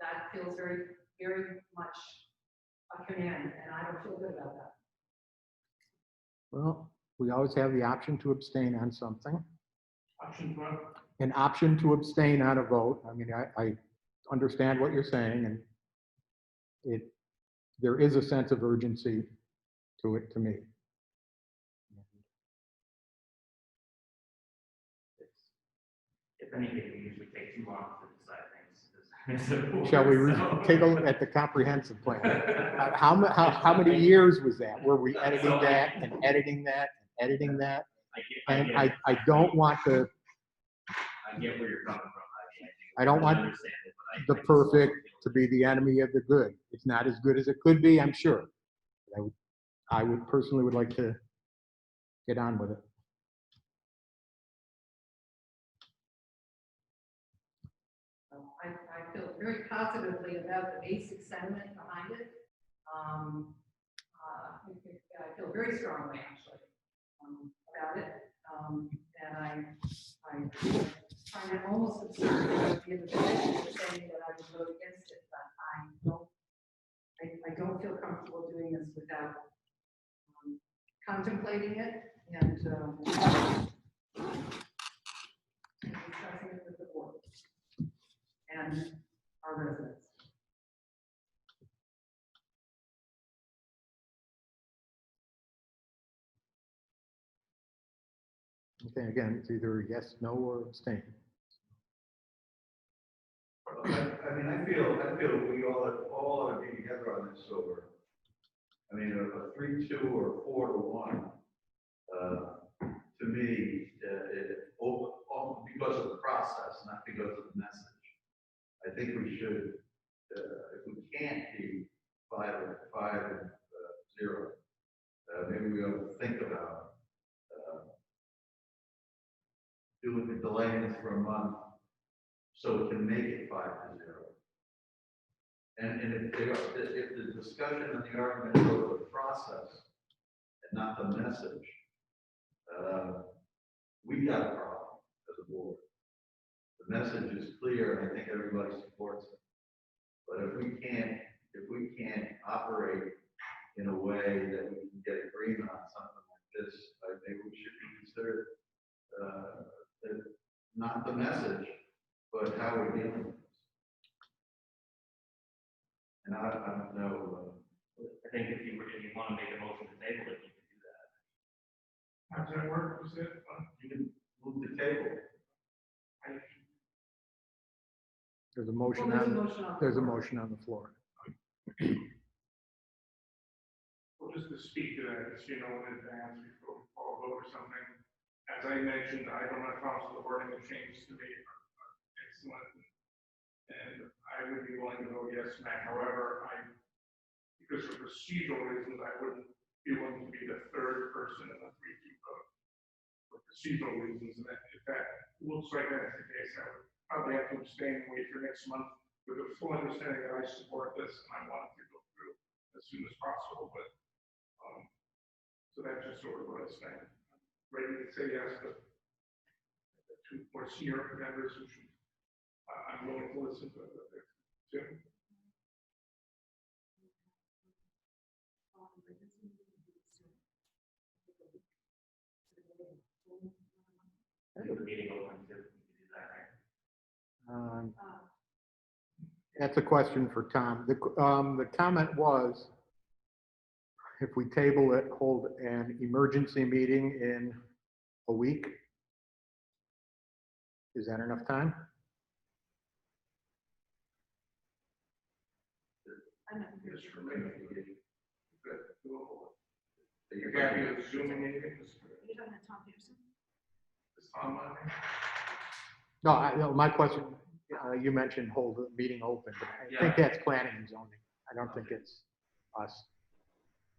That feels very, very much a command, and I don't feel good about that. Well, we always have the option to abstain on something. Option 1. An option to abstain on a vote. I mean, I understand what you're saying, and there is a sense of urgency to it to me. If anything, we usually take too long to decide things. Shall we take a look at the comprehensive plan? How many years was that? Were we editing that and editing that and editing that? And I don't want to. I get where you're coming from. I don't want the perfect to be the enemy of the good. It's not as good as it could be, I'm sure. I would personally would like to get on with it. I feel very positively about the basic sentiment behind it. I feel very strongly, actually, about it. And I find it almost absurd that the other side is saying that I would vote against it, but I don't feel comfortable doing this without contemplating it and discussing it with the board and our residents. Okay, again, it's either yes, no, or abstain. I mean, I feel we all ought to be together on this over. I mean, a 3-2 or 4-1, to me, because of the process, not because of the message. I think we should, if we can't be 5-0, maybe we ought to think about delaying this for a month so we can make it 5-0. And if the discussion and the argument is over the process and not the message, we got a problem as a board. The message is clear, and I think everybody supports it. But if we can't operate in a way that we can get agreement on something like this, I think we should be considered not the message, but how we're dealing with this. And I don't know. I think if you want to make a motion to table it, you can do that. How does that work? Was it? You can move the table. There's a motion Well, on, there's a motion on the floor. Well, just to speak to that, as you know, in advance before we call a vote or something. As I mentioned, I don't have problems with the wording of changes to me. Excellent. And I would be willing to vote yes, Matt. However, because of procedural reasons, I wouldn't be willing to be the third person in the 3-2 vote for procedural reasons. And if that looks like that's the case, I would probably have to abstain and wait for next month with a full understanding that I support this and I want it to go through as soon as possible. But so that's just sort of what I stand. Ready to say yes, but the 2 more senior members who should, I'm willing to listen to Jim. That's a question for Tom. The comment was, if we table it, hold an emergency meeting in a week. Is that enough time? Yes, for me. You're happy with Zooming anything? You're talking to Tom Peterson? It's online. No, my question, you mentioned hold the meeting open, but I think that's planning and zoning. I don't think it's us.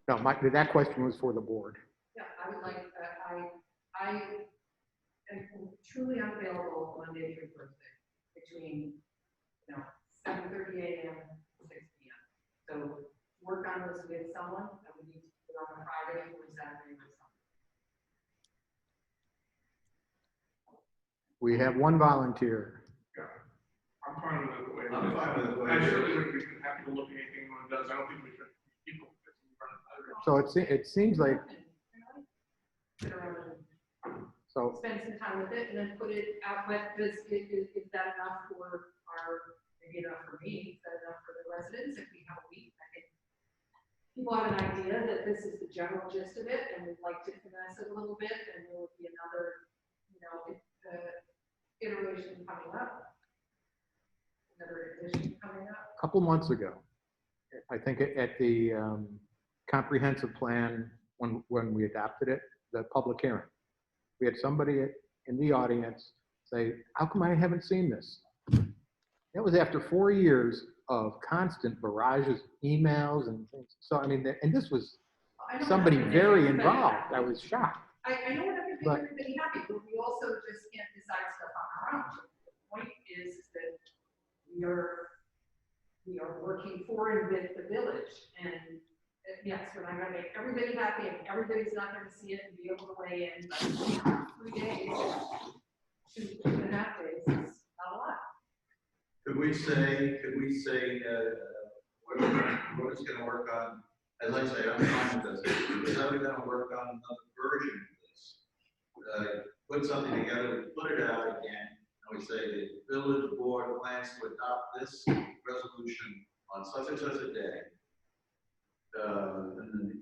No, that question was for the board. Yeah, I would like, I am truly unavailable Monday through Thursday between, 7:30 a.m. to 6 p.m. So work on this with someone that we need to do on a Friday or Saturday or something. We have one volunteer. Yeah, I'm fine with it the way it is. I'm fine with it the way I it is. certainly would be happy to look at anything one does. I don't think we should people. So it seems like, so Spend some time with it and then put it out, but is that enough for maybe enough for me, is that enough for the residents if we have a week? I think people have an idea that this is the general gist of it and we'd like to finesse it a little bit and there will be another, iteration coming up. Another edition coming up. a couple months ago, I think at the comprehensive plan, when we adopted it, the public hearing, we had somebody in the audience say, how come I haven't seen this? That was after 4 years of constant barrages, emails and things. So, I mean, and this was somebody very involved. I was shocked. I know we're not going to make everybody happy, but we also just can't decide stuff on our own. The point is that we are working for and with the village. And yes, we're not going to make everybody happy and everybody's not going to see it and be able to weigh in. But 3 days, 2.5 days is not a lot. Could we say, we're just gonna work on, as I say, I'm fine with this. We're never gonna work on another version of this. Put something together, put it out again, and we say the village board plans to adopt this resolution on such and such a day,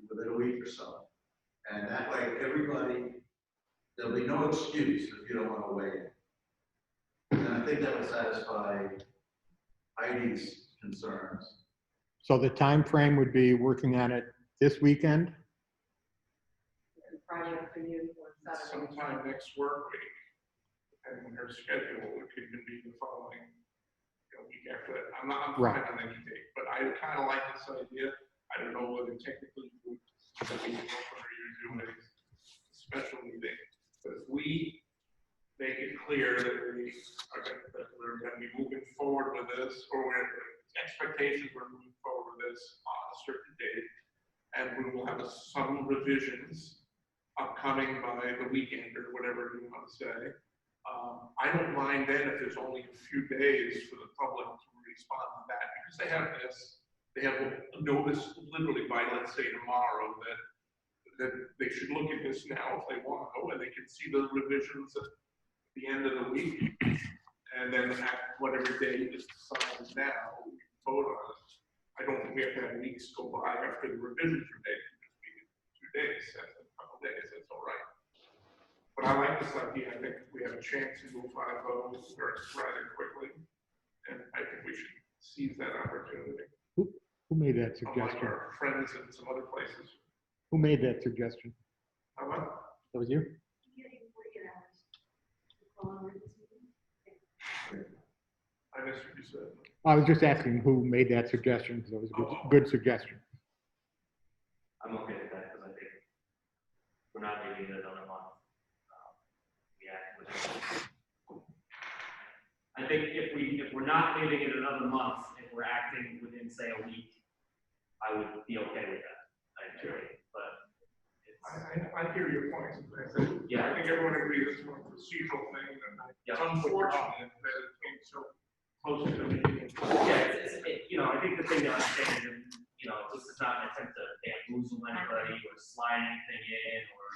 within a week or so. And that way, everybody, there'll be no excuse if you don't want to weigh in. And I think that would satisfy Heidi's concerns. So the time frame would be working on it this weekend? Friday afternoon or Saturday. Sometime next work week, depending on her schedule, it could even be the following, week after that. I'm Right. fine on any date, but I kind of like this idea. I don't know whether technically we can open or you do a special meeting, but if we make it clear that we're going to be moving forward with this, or expectations we're moving forward with this on a certain date, and we will have some revisions upcoming by the weekend or whatever you want to say. I don't mind then if there's only a few days for the public to respond to that, because they have a notice literally by, let's say, tomorrow that they should look at this now if they want to, and they can see the revisions at the end of the week, and then at whatever day is decided now, we can vote on it. I don't think we have to have weeks go by after the revisions are made. Just 2 days, that's a couple days, that's all right. But I like this idea. I think we have a chance to move 5-0 rather quickly, and I think we should seize that opportunity. Who made that Unlike suggestion? our friends in some other places. Who made that suggestion? How about? That was you? I missed what you said. I was just asking who made that suggestion, because it was a good suggestion. I'm okay with that, because I think we're not leaving it another month. I think if we're not leaving it another month, if we're acting within, say, a week, I would be okay with that. But I hear your point. Yeah. I think everyone agrees it's a procedural thing, and it's unfortunate that it came so close to the meeting. Yeah, I think the thing to understand is, this is not an attempt to bamboozle anybody or slide anything in, or,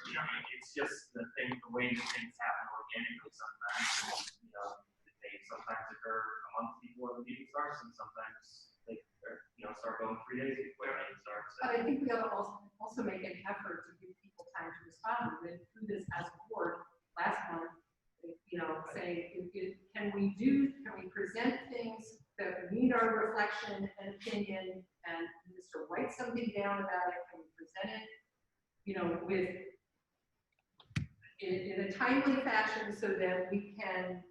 it's just the way that things happen organically sometimes. They sometimes occur a month before the meeting starts, and sometimes they start going 3 days before the meeting starts. But I think we ought to also make an effort to give people time to respond. We went through this as a board last month, saying, can we present things that need our reflection and opinion, and Mr. write something down about it, can we present it, in a timely fashion, so that we can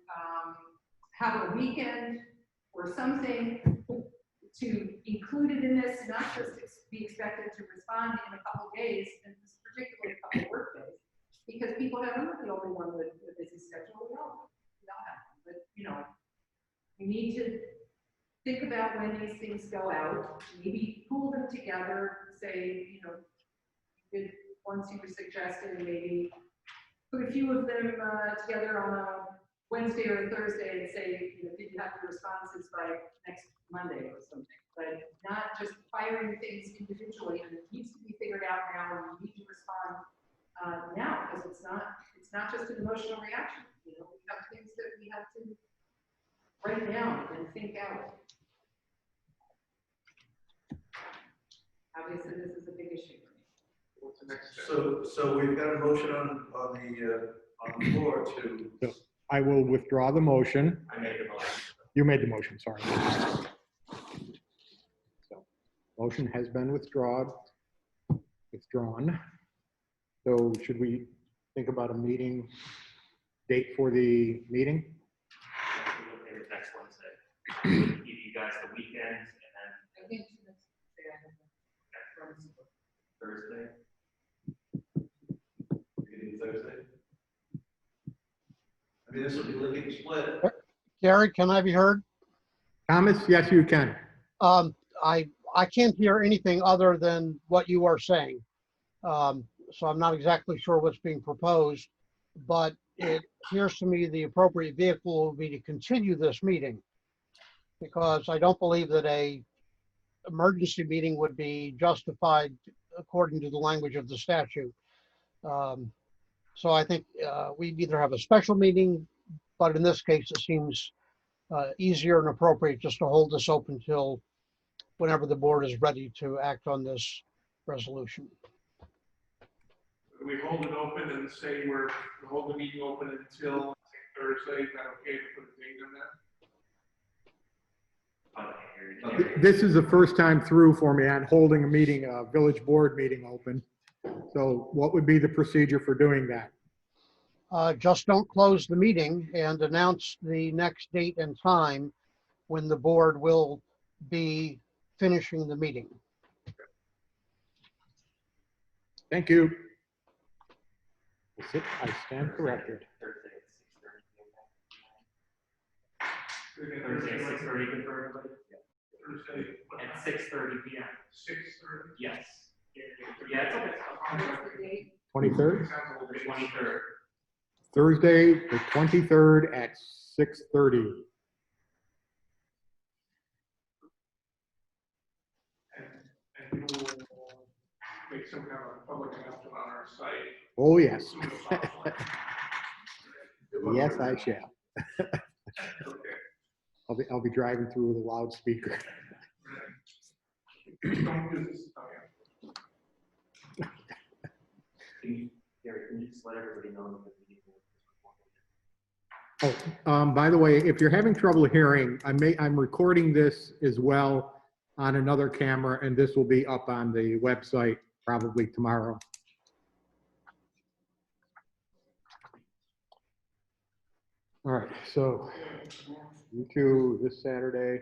have a weekend or something to include it in this, not just be expected to respond in a couple of days, and particularly a couple of work days, because people have, I'm not the only one with a busy schedule, we all have, but we need to think about when these things go out, maybe pool them together, say, once you were suggesting, maybe put a few of them together on a Wednesday or a Thursday and say, did you have your responses by next Monday or something? But not just firing things individually, and it needs to be figured out now, and we need to respond now, because it's not just an emotional reaction. We have things that we have to write down and think out. Obviously, this is a big issue for me. What's the next step? So we've got a motion on the floor to. So I will withdraw the motion. I made the motion. You made the motion, sorry. So, motion has been withdrawn. So should we think about a meeting date for the meeting? Maybe next Wednesday. Give you guys the weekend, and then I think Thursday. Thursday. I mean, this will be lickety split. Gary, can I be heard? Thomas, yes, you can. I can't hear anything other than what you are saying. So I'm not exactly sure what's being proposed, but it appears to me the appropriate vehicle will be to continue this meeting, because I don't believe that a emergency meeting would be justified according to the language of the statute. So I think we either have a special meeting, but in this case, it seems easier and appropriate just to hold this open till whenever the board is ready to act on this resolution. We hold it open and say we hold the meeting open until Thursday. Is that okay to put a date on that? This is the first time through for me on holding a meeting, a village board meeting open. So what would be the procedure for doing that? Just don't close the meeting and announce the next date and time when the board will be finishing the meeting. Thank you. I stand corrected. Thursday at 6:30 for everybody? Thursday At 6:30 p.m. 6:30. Yes. Yeah, it's okay. 23rd? 23rd. Thursday, the 23rd at 6:30. And we'll make some kind of public announcement on our site. Oh, yes. Yes, I shall. Okay. I'll be driving through with a loudspeaker. Don't do this. Gary, can you just let everybody know that the meeting Oh, by the way, if you're having trouble hearing, I'm recording this as well on another camera, and this will be up on the website probably tomorrow. All right, so you two this Saturday,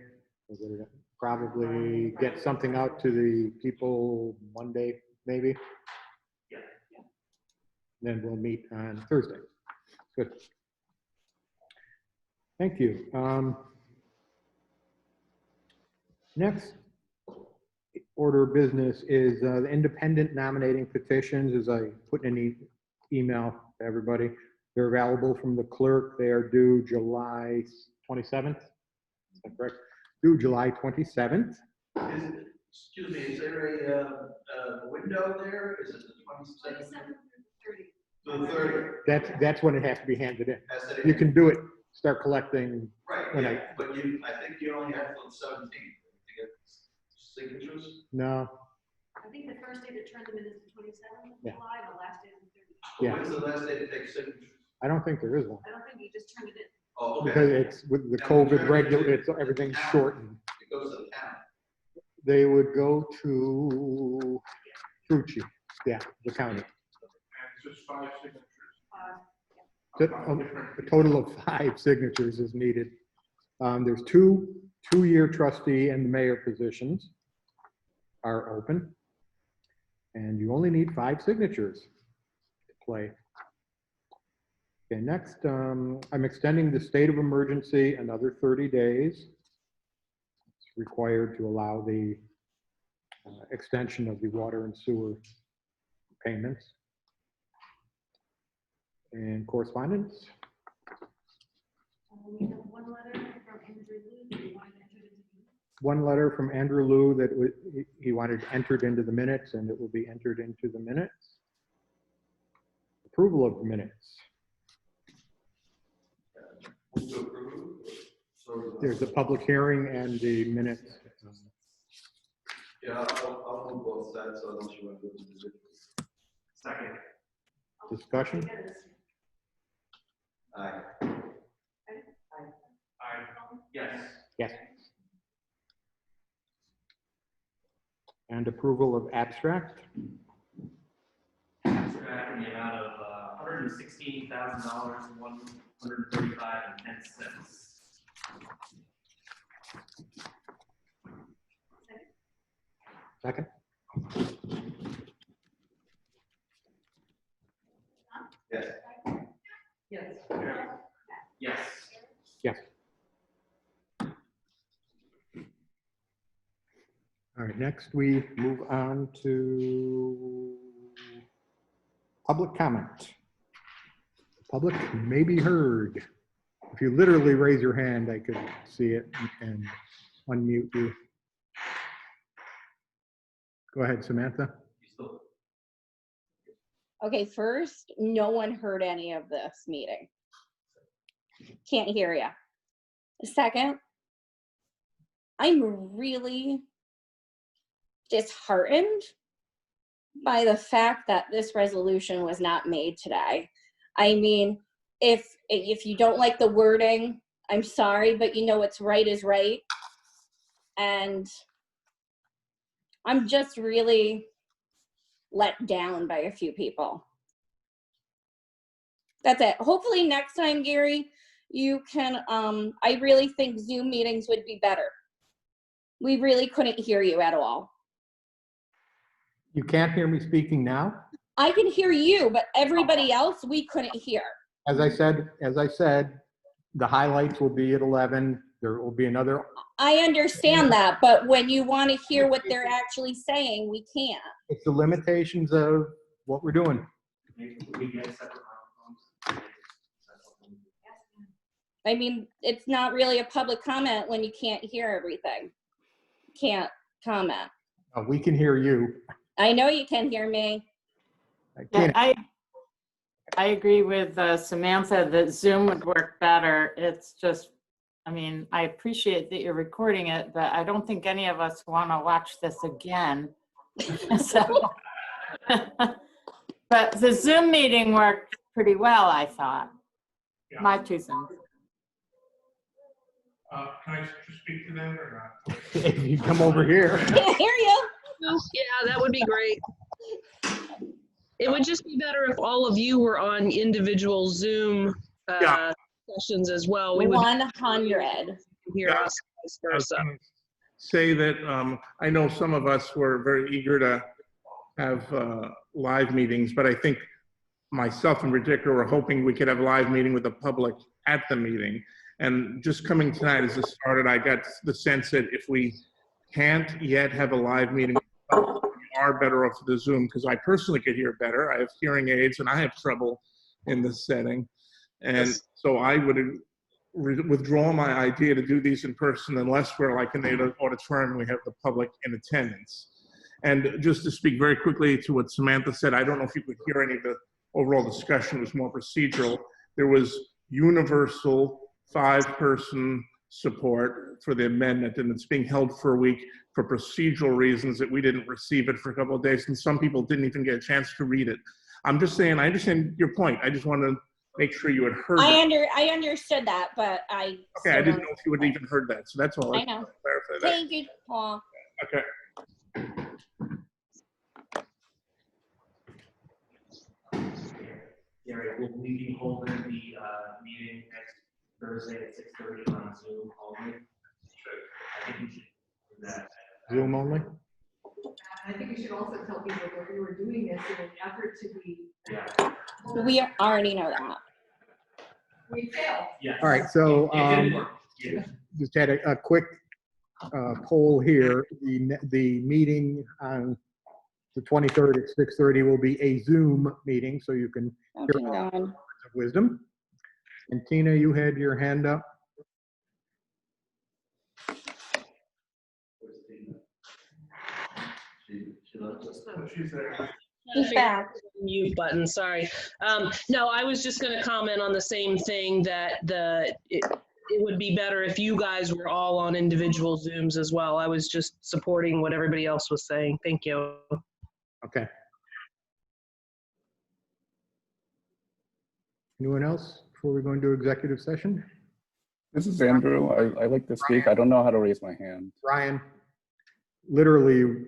we're gonna probably get something out to the people Monday, maybe. Yeah. Then we'll meet on Thursday. Good. Thank you. Next order of business is the independent nominating petitions, as I put in an email to everybody. They're available from the clerk. They are due July 27th. Is that correct? Due July 27th. Excuse me, is there a window there? Is it the 27th? To the 30th? That's when it has to be handed in. You can do it, start collecting. Right, when yeah, but I think you only have till the 17th to get signatures. No. I think the first day to turn them in is the 27th of Yeah. July, the last day is the 30th. Yeah. When's the last day to take signatures? I don't think there is one. I don't think you just turned it in. Oh, okay. Because it's with the COVID regular, everything's shortened. It goes to the town. They would go to Trucci, yeah, the county. And it's just 5 signatures. A total of 5 signatures is needed. There's two-year trustee and the mayor positions are open. And you only need 5 signatures to play. Okay, next, I'm extending the state of emergency another 30 days. It's required to allow the extension of the water and sewer payments. And correspondence? We have one letter from Andrew Lou that we wanted to enter into the minutes. One letter from Andrew Lou that he wanted entered into the minutes, and it will be entered into the minutes. Approval of the minutes. There's a public hearing and the minutes. Yeah, I'll move both sides, so unless you want to do it. Second. Discussion? Aye. Aye. Yes. Yes. And approval of abstract? Abstract in the amount of $116,000 and $135.10. Second? Yes. Yes. Yes. Yes. All right, next we move on to public comment. Public may be heard. If you literally raise your hand, I could see it and unmute you. Go ahead, Samantha. Okay, first, no one heard any of this meeting. Can't hear ya. Second, I'm really disheartened by the fact that this resolution was not made today. I mean, if you don't like the wording, I'm sorry, but you know what's right is right. And I'm just really let down by a few people. That's it. Hopefully next time, Gary, you can, I really think Zoom meetings would be better. We really couldn't hear you at all. You can't hear me speaking now? I can hear you, but everybody else, we couldn't hear. As I said, the highlights will be at 11. There will be another. I understand that, but when you want to hear what they're actually saying, we can't. It's the limitations of what we're doing. I mean, it's not really a public comment when you can't hear everything. Can't comment. We can hear you. I know you can hear me. Yeah, I agree with Samantha that Zoom would work better. It's just, I mean, I appreciate that you're recording it, but I don't think any of us want to watch this again. So, but the Zoom meeting worked pretty well, I thought. Yeah. My 2 cents. Can I just speak to them or not? If you come over here. I can't hear you. Yeah, that would be great. It would just be better if all of you were on individual Zoom sessions as well. We would 100. hear us vice versa. Say that I know some of us were very eager to have live meetings, but I think myself in particular were hoping we could have a live meeting with the public at the meeting. And just coming tonight as this started, I got the sense that if we can't yet have a live meeting, we are better off with the Zoom, because I personally could hear better. I have hearing aids and I have trouble in this setting. And so I would withdraw my idea to do these in person unless we're like in the auditorium and we have the public in attendance. And just to speak very quickly to what Samantha said, I don't know if you could hear any of the overall discussion. It was more procedural. There was universal 5-person support for the amendment, and it's being held for a week for procedural reasons that we didn't receive it for a couple of days, and some people didn't even get a chance to read it. I'm just saying, I understand your point. I just want to make sure you had heard that. I understood that, but I. Okay, I didn't know if you had even heard that, so that's all. I know. Clarify that. Thank you, Paul. Okay. Gary, will we be holding the meeting next Thursday at 6:30 on Zoom only? I think we should do that. Zoom only? I think you should also tell people that we were doing this in an effort to be. We already know that. We failed. Yeah. All right, so just had a quick poll here. The meeting on the 23rd at 6:30 will be a Zoom meeting, so you can hear all words of wisdom. And Tina, you had your hand up. She's back. Mute button, sorry. No, I was just going to comment on the same thing, that it would be better if you guys were all on individual Zooms as well. I was just supporting what everybody else was saying. Thank you. Okay. Anyone else before we go into executive session? This is Andrew. I like to speak. I don't know how to raise my hand. Ryan, literally,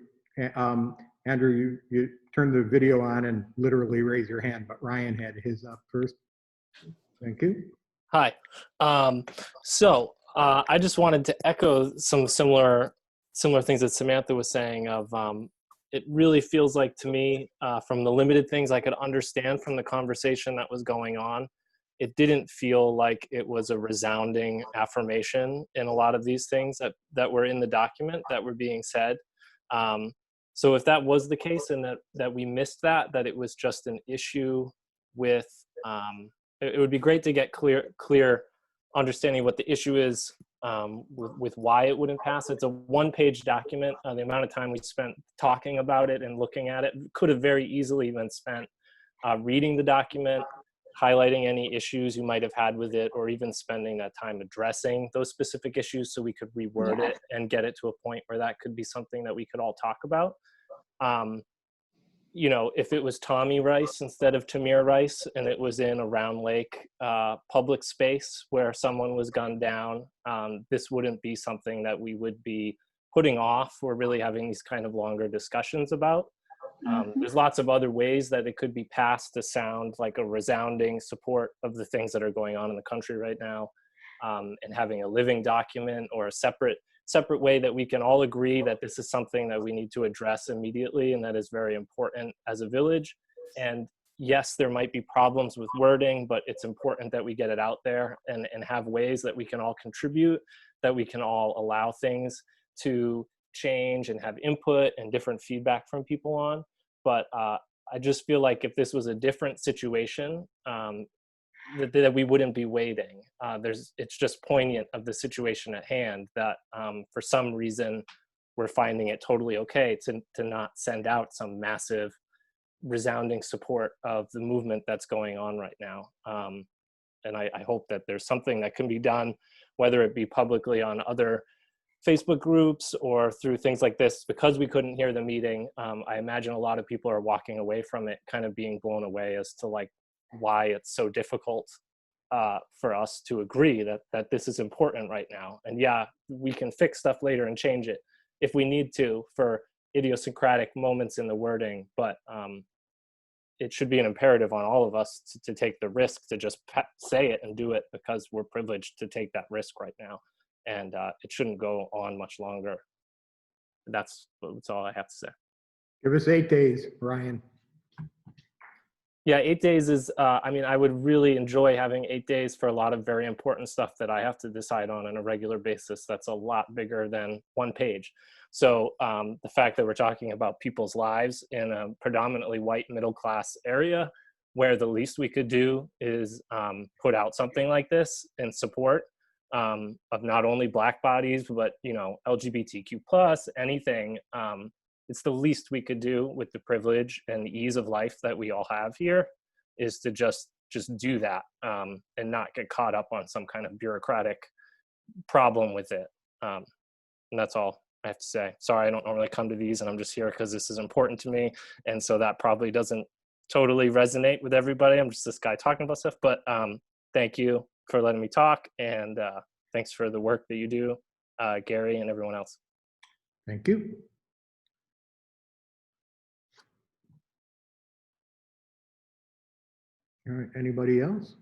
Andrew, you turn the video on and literally raise your hand, but Ryan had his up first. Thank you. Hi. So I just wanted to echo some similar things that Samantha was saying of it really feels like to me, from the limited things I could understand from the conversation that was going on, it didn't feel like it was a resounding affirmation in a lot of these things that were in the document that were being said. So if that was the case and that we missed that it was just an issue with, it would be great to get clear understanding what the issue is with why it wouldn't pass. It's a one-page document. The amount of time we spent talking about it and looking at it could have very easily been spent reading the document, highlighting any issues you might have had with it, or even spending that time addressing those specific issues so we could reword it and get it to a point where that could be something that we could all talk about. You know, if it was Tommy Rice instead of Tamir Rice, and it was in a Round Lake public space where someone was gunned down, this wouldn't be something that we would be putting off or really having these kind of longer discussions about. There's lots of other ways that it could be passed to sound like a resounding support of the things that are going on in the country right now, and having a living document or a separate way that we can all agree that this is something that we need to address immediately and that is very important as a village. And yes, there might be problems with wording, but it's important that we get it out there and have ways that we can all contribute, that we can all allow things to change and have input and different feedback from people on. But I just feel like if this was a different situation, that we wouldn't be waiting. It's just poignant of the situation at hand that for some reason we're finding it totally okay to not send out some massive resounding support of the movement that's going on right now. And I hope that there's something that can be done, whether it be publicly on other Facebook groups or through things like this. Because we couldn't hear the meeting, I imagine a lot of people are walking away from it kind of being blown away as to like why it's so difficult for us to agree that this is important right now. And yeah, we can fix stuff later and change it if we need to for idiosyncratic moments in the wording, but it should be an imperative on all of us to take the risk to just say it and do it, because we're privileged to take that risk right now. And it shouldn't go on much longer. That's all I have to say. Give us 8 days, Ryan. Yeah, 8 days is, I mean, I would really enjoy having 8 days for a lot of very important stuff that I have to decide on a regular basis. That's a lot bigger than 1 page. So the fact that we're talking about people's lives in a predominantly white middle class area, where the least we could do is put out something like this in support of not only Black bodies, but, you know, LGBTQ plus, anything. It's the least we could do with the privilege and the ease of life that we all have here, is to just do that and not get caught up on some kind of bureaucratic problem with it. And that's all I have to say. Sorry, I don't normally come to these, and I'm just here because this is important to me. And so that probably doesn't totally resonate with everybody. I'm just this guy talking about stuff, but thank you for letting me talk. And thanks for the work that you do, Gary and everyone else. Thank you. All right, anybody else?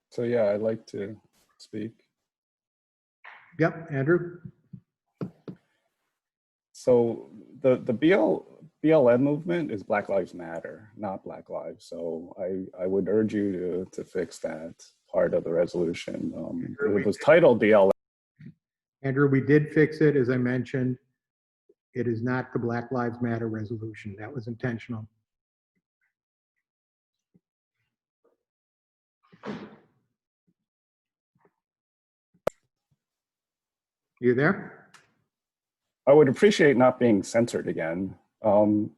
So yeah, I'd like to speak. Yep, Andrew. So the BLM movement is Black Lives Matter, not Black Lives. So I would urge you to fix that part of the resolution. It was titled BLM. Andrew, we did fix it, as I mentioned. It is not the Black Lives Matter resolution. That was intentional. You there? I would appreciate not being censored again.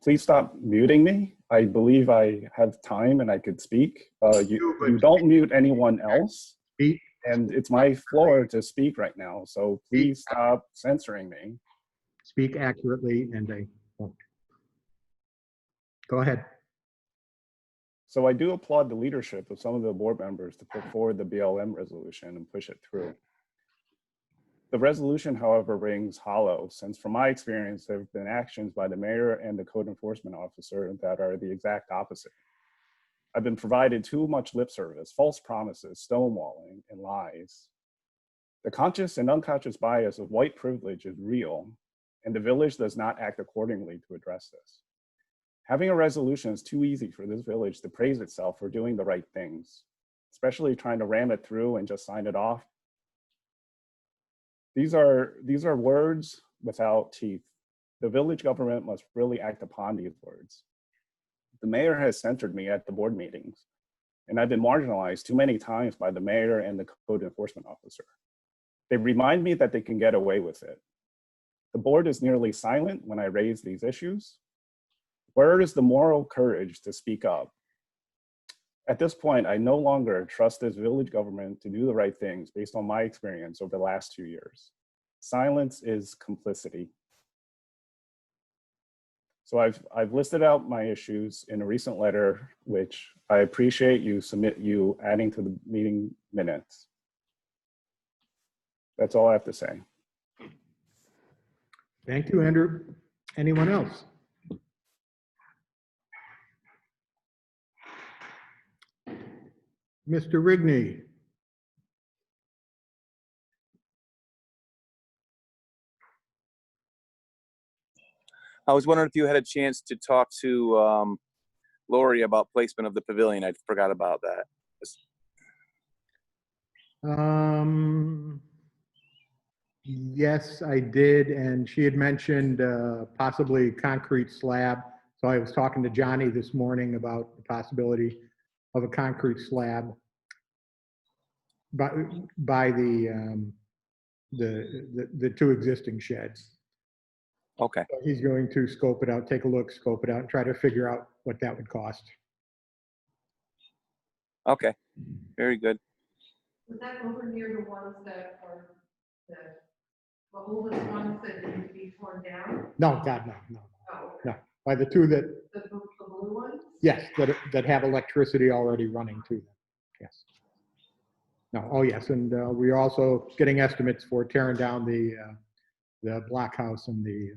Please stop muting me. I believe I have time and I could speak. You don't mute anyone else. And it's my floor to speak right now. So please stop censoring me. Speak accurately, and I won't. Go ahead. So I do applaud the leadership of some of the board members to put forward the BLM resolution and push it through. The resolution, however, rings hollow, since from my experience, there have been actions by the mayor and the code enforcement officer that are the exact opposite. I've been provided too much lip service, false promises, stonewalling, and lies. The conscious and unconscious bias of white privilege is real, and the village does not act accordingly to address this. Having a resolution is too easy for this village to praise itself for doing the right things, especially trying to ram it through and just sign it off. These are words without teeth. The village government must really act upon these words. The mayor has censored me at the board meetings. and I've been marginalized too many times by the mayor and the code enforcement officer. They remind me that they can get away with it. The board is nearly silent when I raise these issues. Where is the moral courage to speak up? At this point, I no longer trust this village government to do the right things based on my experience over the last 2 years. Silence is complicity. So I've listed out my issues in a recent letter, which I appreciate you adding to the meeting minutes. That's all I have to say. Thank you, Andrew. Anyone else? Mr. Rigney. I was wondering if you had a chance to talk to Lori about placement of the pavilion. I forgot about that. Yes, I did, and she had mentioned possibly concrete slab. So I was talking to Johnny this morning about the possibility of a concrete slab by the two existing sheds. Okay. So he's going to scope it out, take a look, scope it out, and try to figure out what that would cost. Okay, very good. Was that over near the ones that are the oldest ones that need to be torn down? No, God, no. Oh, okay. No, by the two that, The blue ones? yes, that have electricity already running to them, yes. No, oh yes, and we're also getting estimates for tearing down the blockhouse and the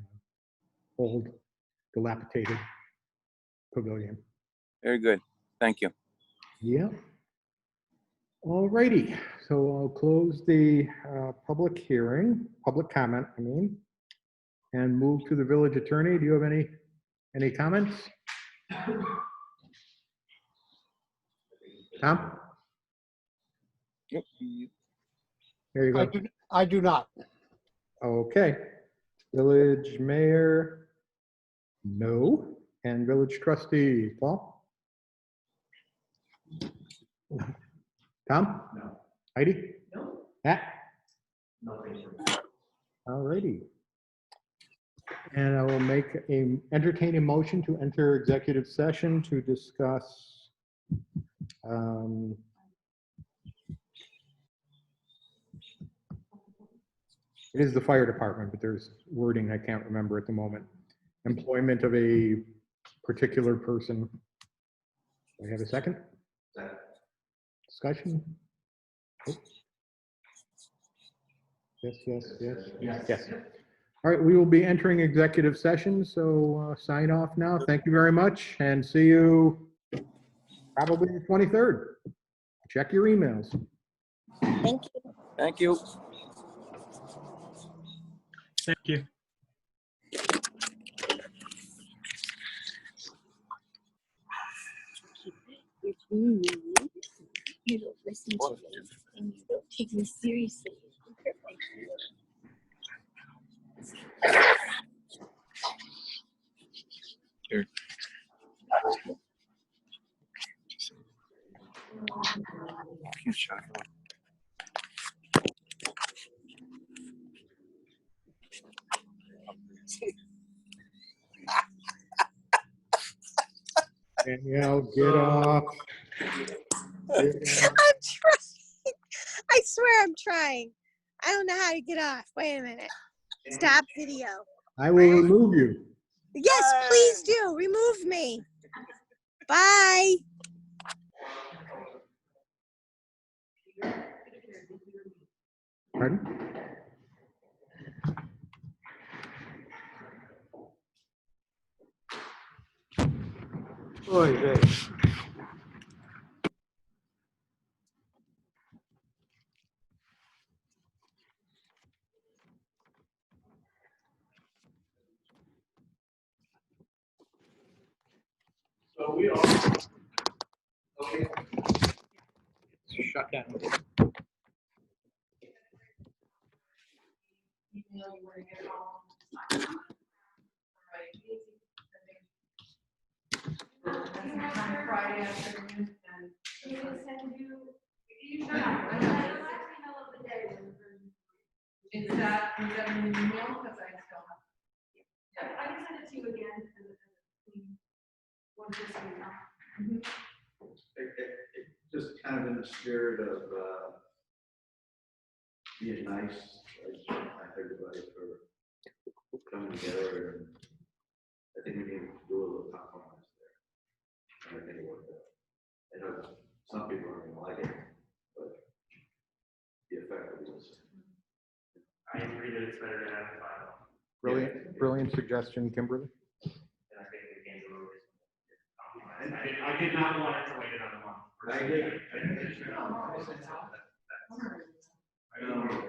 old dilapidated pavilion. Very good. Thank you. Yeah. All righty, so I'll close the public hearing, public comment, I mean, and move to the village attorney. Do you have any comments? Tom? Yep. There you go. I do not. Okay. Village mayor, no. And village trustee, Paul? Tom? No. Heidi? No. Matt? Nothing. All righty. And I will entertain a motion to enter executive session to discuss it is the fire department, but there's wording I can't remember at the moment. Employment of a particular person. Do I have a second? Second. Discussion? Oh. Yes. All right, we will be entering executive session, so sign off now. Thank you very much, and see you probably the 23rd. Check your emails. Thank you. Thank you. Thank you. You don't listen to me and you don't take me seriously. Here. Danielle, get off. I'm trying. I swear I'm trying. I don't know how to get off. Wait a minute. Stop video. I will remove you. Yes, please do. Remove me. Bye. Pardon? Oy vey. So we are. Okay. Shut down. Friday afternoon, and Is that an email? Because I still have. Yeah, I can send it to you again. One person email. Just kind of in the spirit of being nice, I just want to thank everybody for coming together. And I think we need to do a little compromise there. And I think it worked out. I know some people aren't gonna like it, but the effect will be the same. I agree that it's better to have the final. Brilliant suggestion, Kimberly. And I think we came to a compromise. I did not want it to wait another month. I agree. I didn't. I know.